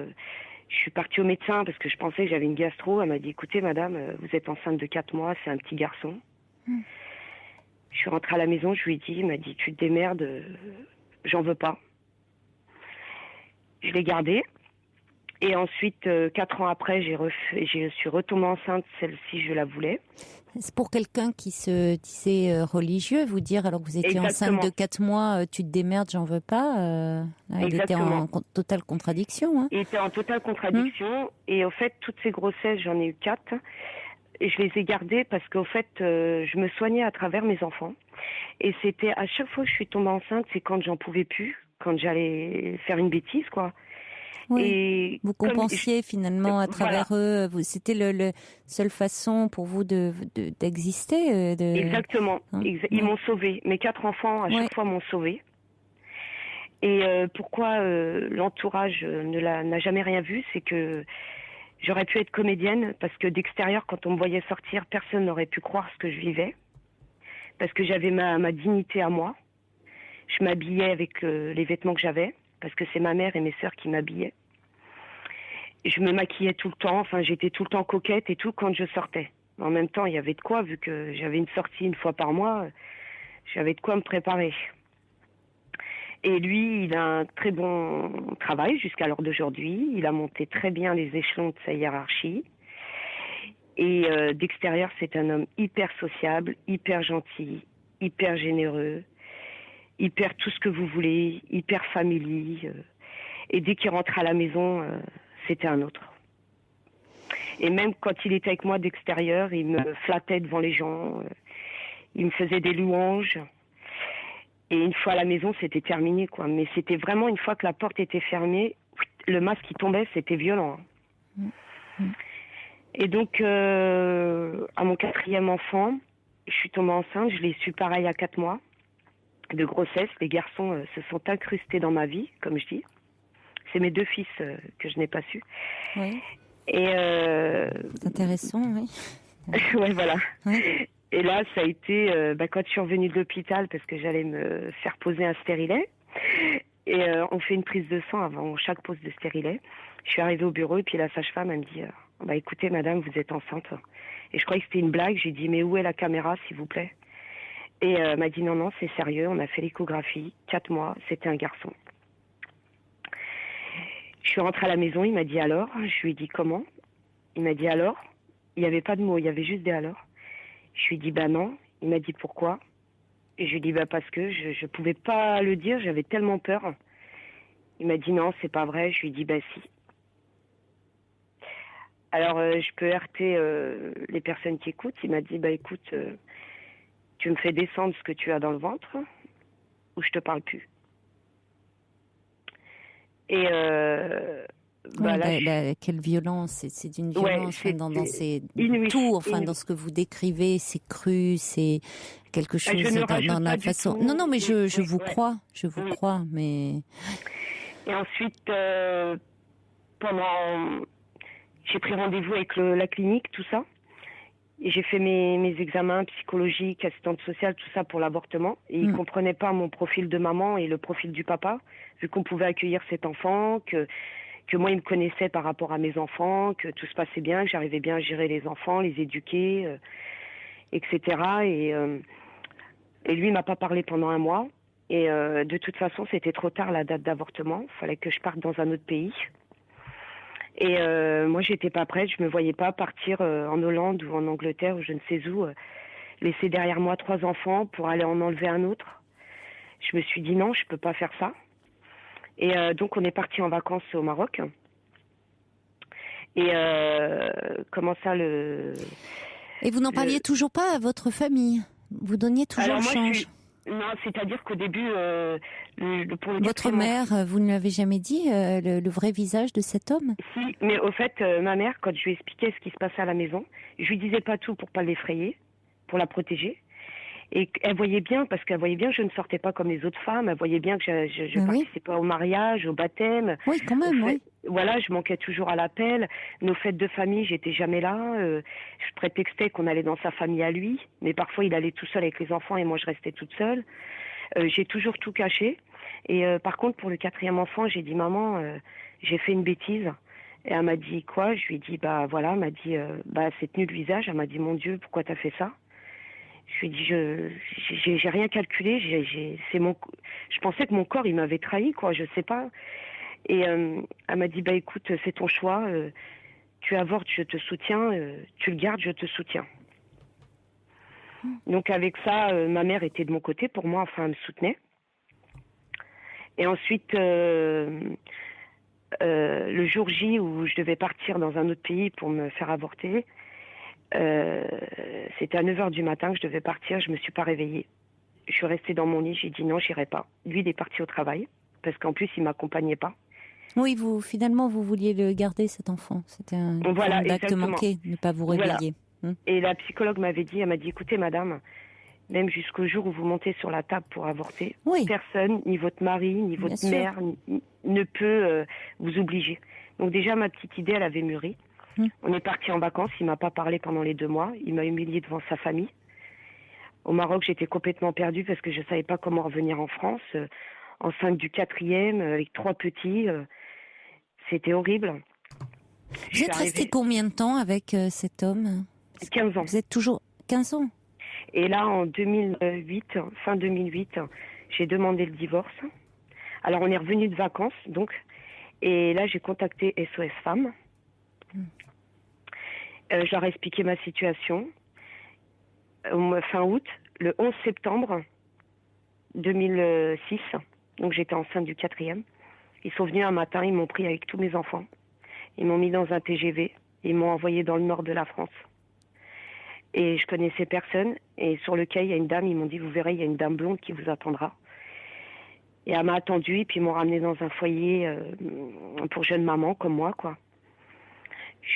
Je suis partie au médecin parce que je pensais que j'avais une gastro. Elle m'a dit, écoutez madame, vous êtes enceinte de 4 mois, c'est un petit garçon. Je suis rentrée à la maison, je lui ai dit, il m'a dit, tu te démerdes, j'en veux pas. Je l'ai gardé. Et ensuite, 4 ans après, je suis retombée enceinte, celle-ci, je la voulais. C'est pour quelqu'un qui se disait religieux, vous dire, alors que vous étiez enceinte de 4 mois, tu te démerdes, j'en veux pas. Il était en totale contradiction. Hein. Il était en totale contradiction. Et au fait, toutes ces grossesses, j'en ai eu 4. Et je les ai gardées parce qu'au fait, je me soignais à travers mes enfants. Et c'était à chaque fois que je suis tombée enceinte, c'est quand j'en pouvais plus, quand j'allais faire une bêtise, quoi. Oui. Et vous compensiez finalement à travers eux. C'était la seule façon pour vous d'exister. Exactement. Ils m'ont sauvée. Mes 4 enfants, à chaque fois, m'ont sauvée. Et pourquoi l'entourage n'a jamais rien vu, c'est que j'aurais pu être comédienne, parce que d'extérieur, quand on me voyait sortir, personne n'aurait pu croire ce que je vivais. Parce que j'avais ma dignité à moi. Je m'habillais avec les vêtements que j'avais, parce que c'est ma mère et mes sœurs qui m'habillaient. Je me maquillais tout le temps, enfin j'étais tout le temps coquette et tout quand je sortais. En même temps, il y avait de quoi, vu que j'avais une sortie une fois par mois, j'avais de quoi me préparer. Et lui, il a un très bon travail jusqu'à l'heure d'aujourd'hui. Il a monté très bien les échelons de sa hiérarchie. Et d'extérieur, c'est un homme hyper sociable, hyper gentil, hyper généreux, hyper tout ce que vous voulez, hyper familier. Et dès qu'il rentrait à la maison, c'était un autre. Et même quand il était avec moi d'extérieur, il me flattait devant les gens, il me faisait des louanges. Et une fois à la maison, c'était terminé, quoi. Mais c'était vraiment une fois que la porte était fermée, le masque qui tombait, c'était violent. Et donc, à mon 4e enfant, je suis tombée enceinte, je l'ai su pareil à 4 mois de grossesse. Les garçons se sont incrustés dans ma vie, comme je dis. C'est mes 2 fils que je n'ai pas su. Oui. Et c'est intéressant, oui. Ouais, voilà. Oui. Et là, ça a été quand je suis revenue de l'hôpital parce que j'allais me faire poser un stérilet. Et on fait une prise de sang avant chaque pose de stérilet. Je suis arrivée au bureau et puis la sage-femme, elle me dit écoutez, madame, vous êtes enceinte. Et je croyais que c'était une blague. J'ai dit, mais où est la caméra, s'il vous plaît? Et elle m'a dit, non, c'est sérieux. On a fait l'échographie. 4 mois, c'était un garçon. Je suis rentrée à la maison, il m'a dit alors. Je lui ai dit comment? Il m'a dit alors. Il n'y avait pas de mots, il y avait juste des alors. Je lui ai dit non. Il m'a dit pourquoi? Et je lui ai dit parce que je pouvais pas le dire, j'avais tellement peur. Il m'a dit non, c'est pas vrai. Je lui ai dit si. Alors je peux heurter les personnes qui écoutent. Il m'a dit écoute, tu me fais descendre ce que tu as dans le ventre ou je te parle plus. Et quelle violence, c'est d'une violence dans ces tout, dans ce que vous décrivez, c'est cru, c'est quelque chose dans la façon. Non, mais je vous crois, crois, mais. Et ensuite, j'ai pris rendez-vous avec la clinique, tout ça. Et j'ai fait mes examens psychologiques, assistante sociale, tout ça pour l'avortement. Et ils ne comprenaient pas mon profil de maman et le profil du papa, vu qu'on pouvait accueillir cet enfant, que moi, ils me connaissaient par rapport à mes enfants, que tout se passait bien, que j'arrivais bien à gérer les enfants, les éduquer, etc. Et lui, il m'a pas parlé pendant 1 mois. Et de toute façon, c'était trop tard la date d'avortement. Il fallait que je parte dans un autre pays. Et moi, j'étais pas prête. Je me voyais pas partir en Hollande ou en Angleterre ou je ne sais où, laisser derrière moi 3 enfants pour aller en enlever un autre. Je me suis dit non, je peux pas faire ça. Et donc, on est parti en vacances au Maroc. Et comment ça, Et vous n'en parliez toujours pas à votre famille? Vous donniez toujours le change. Non, c'est-à-dire qu'au début, pour le Votre mère, vous ne lui avez jamais dit le vrai visage de cet homme? Si, mais au fait, ma mère, quand je lui expliquais ce qui se passait à la maison, je lui disais pas tout pour pas l'effrayer, pour la protéger. Et elle voyait bien, parce qu'elle voyait bien que je ne sortais pas comme les autres femmes, elle voyait bien que je participais pas au mariage, au baptême. Oui, quand même, oui. Voilà, je manquais toujours à l'appel. Nos fêtes de famille, j'étais jamais là. Je prétextais qu'on allait dans sa famille à lui, mais parfois il allait tout seul avec les enfants et moi je restais toute seule. J'ai toujours tout caché. Et par contre, pour le 4e enfant, j'ai dit, maman, j'ai fait une bêtise. Et elle m'a dit quoi? Je lui ai dit, bah voilà, elle m'a dit, c'est tenu le visage. Elle m'a dit, mon Dieu, pourquoi t'as fait ça? Je lui ai dit, j'ai rien calculé. Je pensais que mon corps, il m'avait trahi, quoi. Je sais pas. Et elle m'a dit, bah écoute, c'est ton choix. Tu avortes, je te soutiens. Tu le gardes, je te soutiens. Donc avec ça, ma mère était de mon côté. Pour moi, enfin, elle me soutenait. Et ensuite, le jour J où je devais partir dans un autre pays pour me faire avorter, c'était à 9h du matin que je devais partir, je me suis pas réveillée. Je suis restée dans mon lit, j'ai dit non, j'irai pas. Lui, il est parti au travail, parce qu'en plus, il m'accompagnait pas. Oui, finalement, vous vouliez le garder, cet enfant. C'était un acte manqué, ne pas vous réveiller. Voilà. Et la psychologue m'avait dit, elle m'a dit, écoutez, madame, même jusqu'au jour où vous montez sur la table pour avorter, personne, ni votre mari, ni votre mère, ne peut vous obliger. Donc déjà, ma petite idée, elle avait mûri. On est parti en vacances, il m'a pas parlé pendant les 2 mois, il m'a humiliée devant sa famille. Au Maroc, j'étais complètement perdue parce que je savais pas comment revenir en France, enceinte du 4e, avec 3 petits, c'était horrible. Vous êtes resté combien de temps avec cet homme? 15 ans. Vous êtes toujours 15 ans? Et là, en 2008, fin 2008, j'ai demandé le divorce. Alors, on est revenu de vacances, donc, et là, j'ai contacté SOS Femmes. Je leur ai expliqué ma situation. Fin août, le 11 septembre 2006, donc j'étais enceinte du 4e. Ils sont venus un matin, ils m'ont pris avec tous mes enfants. Ils m'ont mis dans un TGV, ils m'ont envoyé dans le nord de la France. Et je connaissais personne. Et sur le quai, il y a une dame, ils m'ont dit, vous verrez, il y a une dame blonde qui vous attendra. Et elle m'a attendue, et puis ils m'ont ramenée dans un foyer pour jeune maman, comme moi, quoi.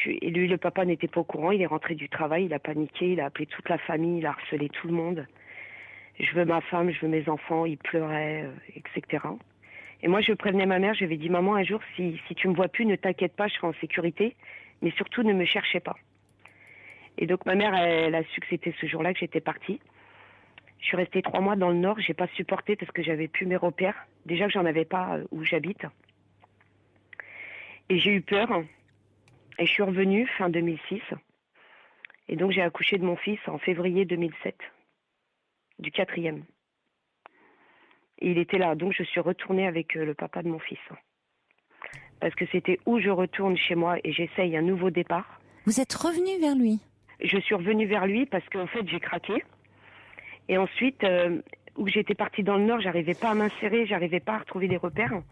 Et lui, le papa n'était pas au courant, il est rentré du travail, il a paniqué, il a appelé toute la famille, il a harcelé tout le monde. Je veux ma femme, je veux mes enfants, il pleurait, etc. Et moi, je prévenais ma mère, je lui ai dit, maman, un jour, si tu me vois plus, ne t'inquiète pas, je serai en sécurité, mais surtout, ne me cherchez pas. Et donc, ma mère, elle a su que c'était ce jour-là que j'étais partie. Je suis restée 3 mois dans le Nord, j'ai pas supporté parce que j'avais plus mes repères. Déjà que j'en avais pas où j'habite. Et j'ai eu peur. Et je suis revenue fin 2006. Et donc, j'ai accouché de mon fils en février 2007. Du 4e. Et il était là. Donc, je suis retournée avec le papa de mon fils. Parce que c'était où je retourne chez moi et j'essaye un nouveau départ. Vous êtes revenue vers lui? Je suis revenue vers lui parce qu'en fait, j'ai craqué. Et ensuite, où j'étais partie dans le Nord, j'arrivais pas à m'insérer, j'arrivais pas à retrouver des repères.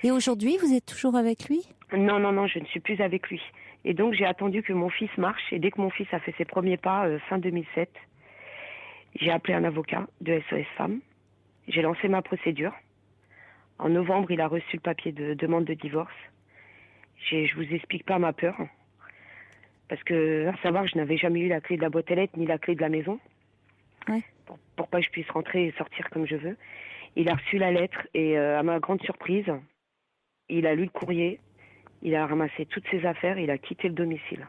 Et aujourd'hui, vous êtes toujours avec lui? Non, je ne suis plus avec lui. Et donc, j'ai attendu que mon fils marche. Et dès que mon fils a fait ses premiers pas, fin 2007, j'ai appelé un avocat de SOS Femmes. J'ai lancé ma procédure. En novembre, il a reçu le papier de demande de divorce. Je vous explique pas ma peur. Parce que, à savoir, je n'avais jamais eu la clé de la boîte aux lettres ni la clé de la maison. Ouais. Pour pas que je puisse rentrer et sortir comme je veux. Il a reçu la lettre et à ma grande surprise, il a lu le courrier, il a ramassé toutes ses affaires et il a quitté le domicile.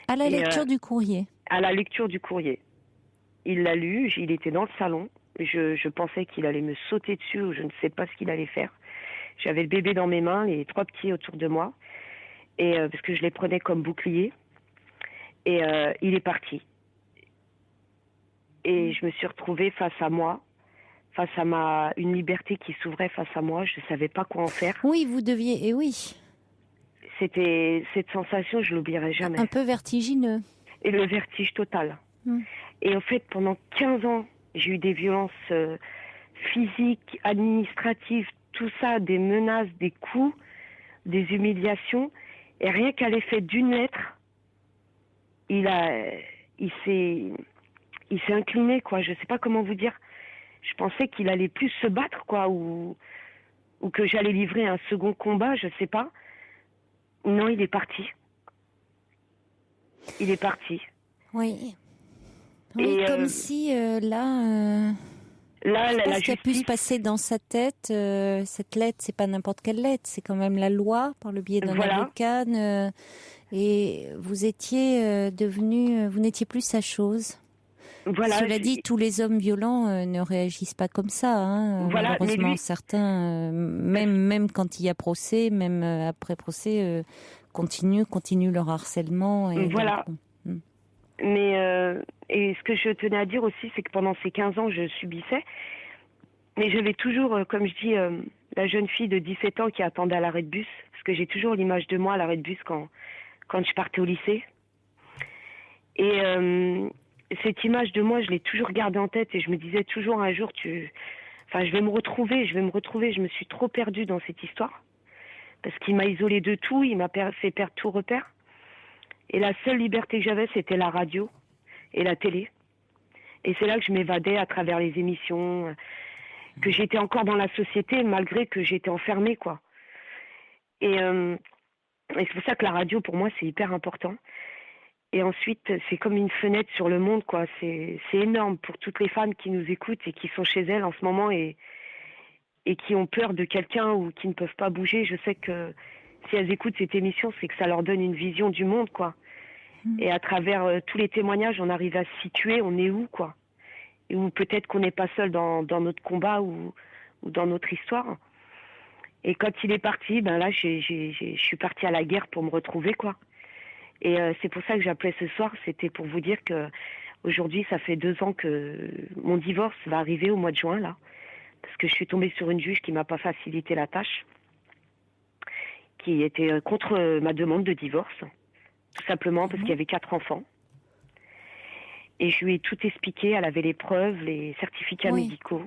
À la lecture du courrier? À la lecture du courrier. Il l'a lu, il était dans le salon. Je pensais qu'il allait me sauter dessus ou je ne sais pas ce qu'il allait faire. J'avais le bébé dans mes mains, les 3 petits autour de moi, et parce que je les prenais comme bouclier. Et il est parti. Et je me suis retrouvée face à moi, face à une liberté qui s'ouvrait face à moi. Je ne savais pas quoi en faire. Oui, vous deviez, et oui. C'était cette sensation, je l'oublierai jamais. Un peu vertigineux. Et le vertige total. Et en fait, pendant 15 ans, j'ai eu des violences physiques, administratives, tout ça, des menaces, des coups, des humiliations. Et rien qu'à l'effet d'une lettre, il il s'est incliné, quoi. Je sais pas comment vous dire. Je pensais qu'il allait plus se battre, quoi, ou que j'allais livrer un second combat, je sais pas. Non, il est parti. Il est parti. Oui. Oui, Et, comme si là, la ce qui a pu justice... se passer dans sa tête, cette lettre, c'est pas n'importe quelle lettre, c'est quand même la loi par le biais d'un avocat. Et vous étiez devenu, vous n'étiez plus sa chose. Voilà, Cela dit, tous les hommes violents ne réagissent pas comme ça. Hein. Voilà, malheureusement, lui... certains, même quand il y a procès, même après procès, continuent leur harcèlement. Et voilà. donc, bon. Mais et ce que je tenais à dire aussi, c'est que pendant ces 15 ans, je subissais. Mais j'avais toujours, comme je dis, la jeune fille de 17 ans qui attendait à l'arrêt de bus. Parce que j'ai toujours l'image de moi à l'arrêt de bus quand je partais au lycée. Et cette image de moi, je l'ai toujours gardée en tête. Et je me disais toujours un jour, je vais me retrouver. Je me suis trop perdue dans cette histoire. Parce qu'il m'a isolée de tout, il m'a fait perdre tout repère. Et la seule liberté que j'avais, c'était la radio et la télé. Et c'est là que je m'évadais à travers les émissions, que j'étais encore dans la société malgré que j'étais enfermée, quoi. Et c'est pour ça que la radio, pour moi, c'est hyper important. Et ensuite, c'est comme une fenêtre sur le monde, quoi. C'est énorme pour toutes les femmes qui nous écoutent et qui sont chez elles en ce moment et qui ont peur de quelqu'un ou qui ne peuvent pas bouger. Je sais que si elles écoutent cette émission, c'est que ça leur donne une vision du monde, quoi. Et à travers tous les témoignages, on arrive à se situer, on est où, quoi. Et où peut-être qu'on n'est pas seul dans notre combat ou dans notre histoire. Et quand il est parti, ben là, je suis partie à la guerre pour me retrouver, quoi. Et c'est pour ça que j'appelais ce soir, c'était pour vous dire que aujourd'hui, ça fait 2 ans que mon divorce va arriver au mois de juin, là. Parce que je suis tombée sur une juge qui m'a pas facilité la tâche, qui était contre ma demande de divorce, tout simplement parce qu'il y avait 4 enfants. Et je lui ai tout expliqué, elle avait les preuves, les certificats médicaux.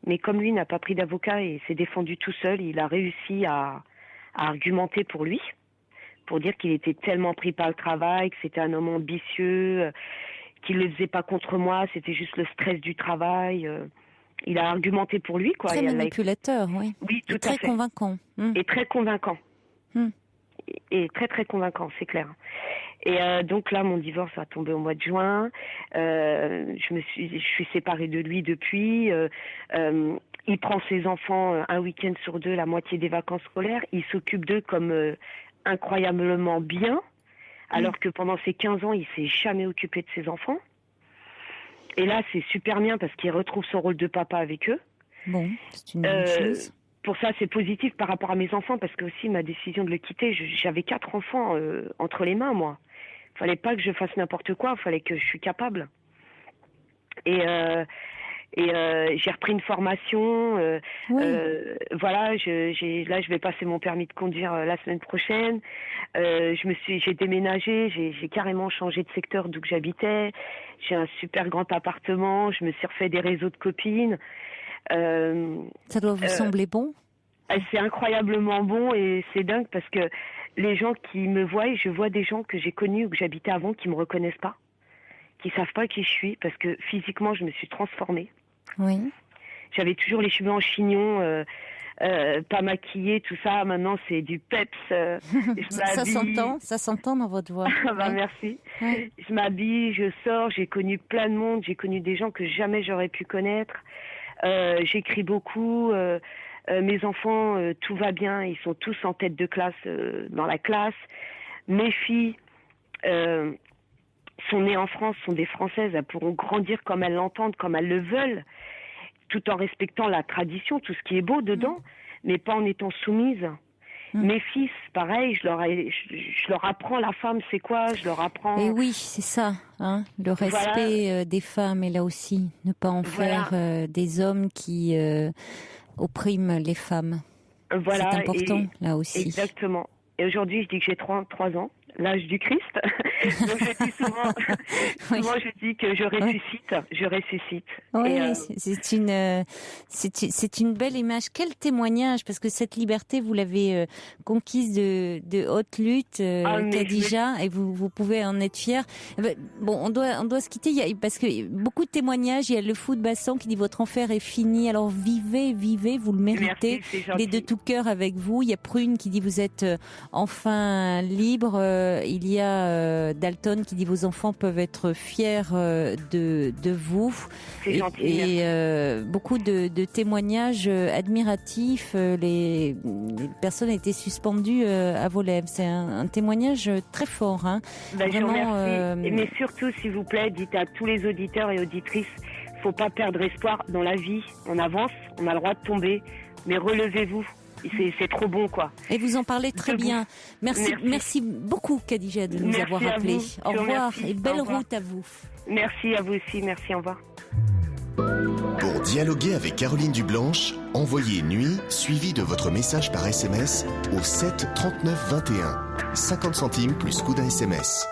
Mais comme lui n'a pas pris d'avocat et s'est défendu tout seul, il a réussi à argumenter pour lui, pour dire qu'il était tellement pris par le travail, que c'était un homme ambitieux, qu'il ne le faisait pas contre moi, c'était juste le stress du travail. Il a argumenté pour lui, quoi. Très manipulateur, oui. Oui, tout à fait. Très convaincant. Et très convaincant. Et très, très convaincant, c'est clair. Et donc là, mon divorce va tomber au mois de juin. Je suis séparée de lui depuis. Il prend ses enfants un week-end sur 2, la moitié des vacances scolaires. Il s'occupe d'eux comme incroyablement bien, alors que pendant ces 15 ans, il s'est jamais occupé de ses enfants. Et là, c'est super bien parce qu'il retrouve son rôle de papa avec eux. Bon, c'est une bonne chose. Pour ça, c'est positif par rapport à mes enfants parce que aussi ma décision de le quitter, j'avais 4 enfants entre les mains, moi. Il fallait pas que je fasse n'importe quoi, il fallait que je suis capable. Et j'ai repris une formation. Voilà, là, je vais passer mon permis de conduire la semaine prochaine. J'ai déménagé, j'ai carrément changé de secteur d'où j'habitais. J'ai un super grand appartement. Je me suis refait des réseaux de copines. Ça doit vous sembler bon? C'est incroyablement bon et c'est dingue parce que les gens qui me voient, je vois des gens que j'ai connus ou que j'habitais avant qui me reconnaissent pas, qui savent pas qui je suis parce que physiquement je me suis transformée. Oui. J'avais toujours les cheveux en chignon, pas maquillée, tout ça. Maintenant c'est du peps. Ça s'entend dans votre voix. Bah, merci. Oui. Je m'habille, je sors, j'ai connu plein de monde, j'ai connu des gens que jamais j'aurais pu connaître. J'écris beaucoup. Mes enfants, tout va bien. Ils sont tous en tête de classe dans la classe. Mes filles sont nées en France, sont des Françaises. Elles pourront grandir comme elles l'entendent, comme elles le veulent, tout en respectant la tradition, tout ce qui est beau dedans, mais pas en étant soumises. Mes fils, pareil, je leur apprends la femme, c'est quoi, je leur apprends... Et oui, c'est ça, hein, le respect des femmes, et là aussi, ne pas en faire des hommes qui oppriment les femmes. Voilà. C'est important, là aussi. Exactement. Et aujourd'hui, je dis que j'ai 33 ans. l'âge du Christ. Donc je dis souvent, je dis que je ressuscite. Oui, et, c'est une belle image. Quel témoignage, parce que cette liberté, vous l'avez conquise de haute lutte, Khadija, et vous pouvez en être fière. Bon, on doit se quitter, parce que beaucoup de témoignages. Il y a le fou de Bassan qui dit votre enfer est fini. Alors vivez, vous le méritez. Merci, il est de tout cœur avec vous. Il y a Prune qui dit vous êtes enfin libre. Il y a Dalton qui dit vos enfants peuvent être fiers de vous. C'est gentil. Et beaucoup de témoignages admiratifs. Les personnes étaient suspendues à vos lèvres. C'est un témoignage très fort. Hein. Vraiment, je vous remercie. Mais surtout, s'il vous plaît, dites à tous les auditeurs et auditrices, faut pas perdre espoir dans la vie. On avance, on a le droit de tomber, mais relevez-vous. C'est trop bon, quoi. Et vous en parlez très bien. Merci beaucoup, Khadija, de nous avoir appelés. Au revoir et belle route à vous. Merci à vous aussi. Merci, au revoir. Pour dialoguer avec Caroline Dublanche, envoyez nuit suivi de votre message par SMS au 7 39 21. 50 centimes plus coût d'un SMS.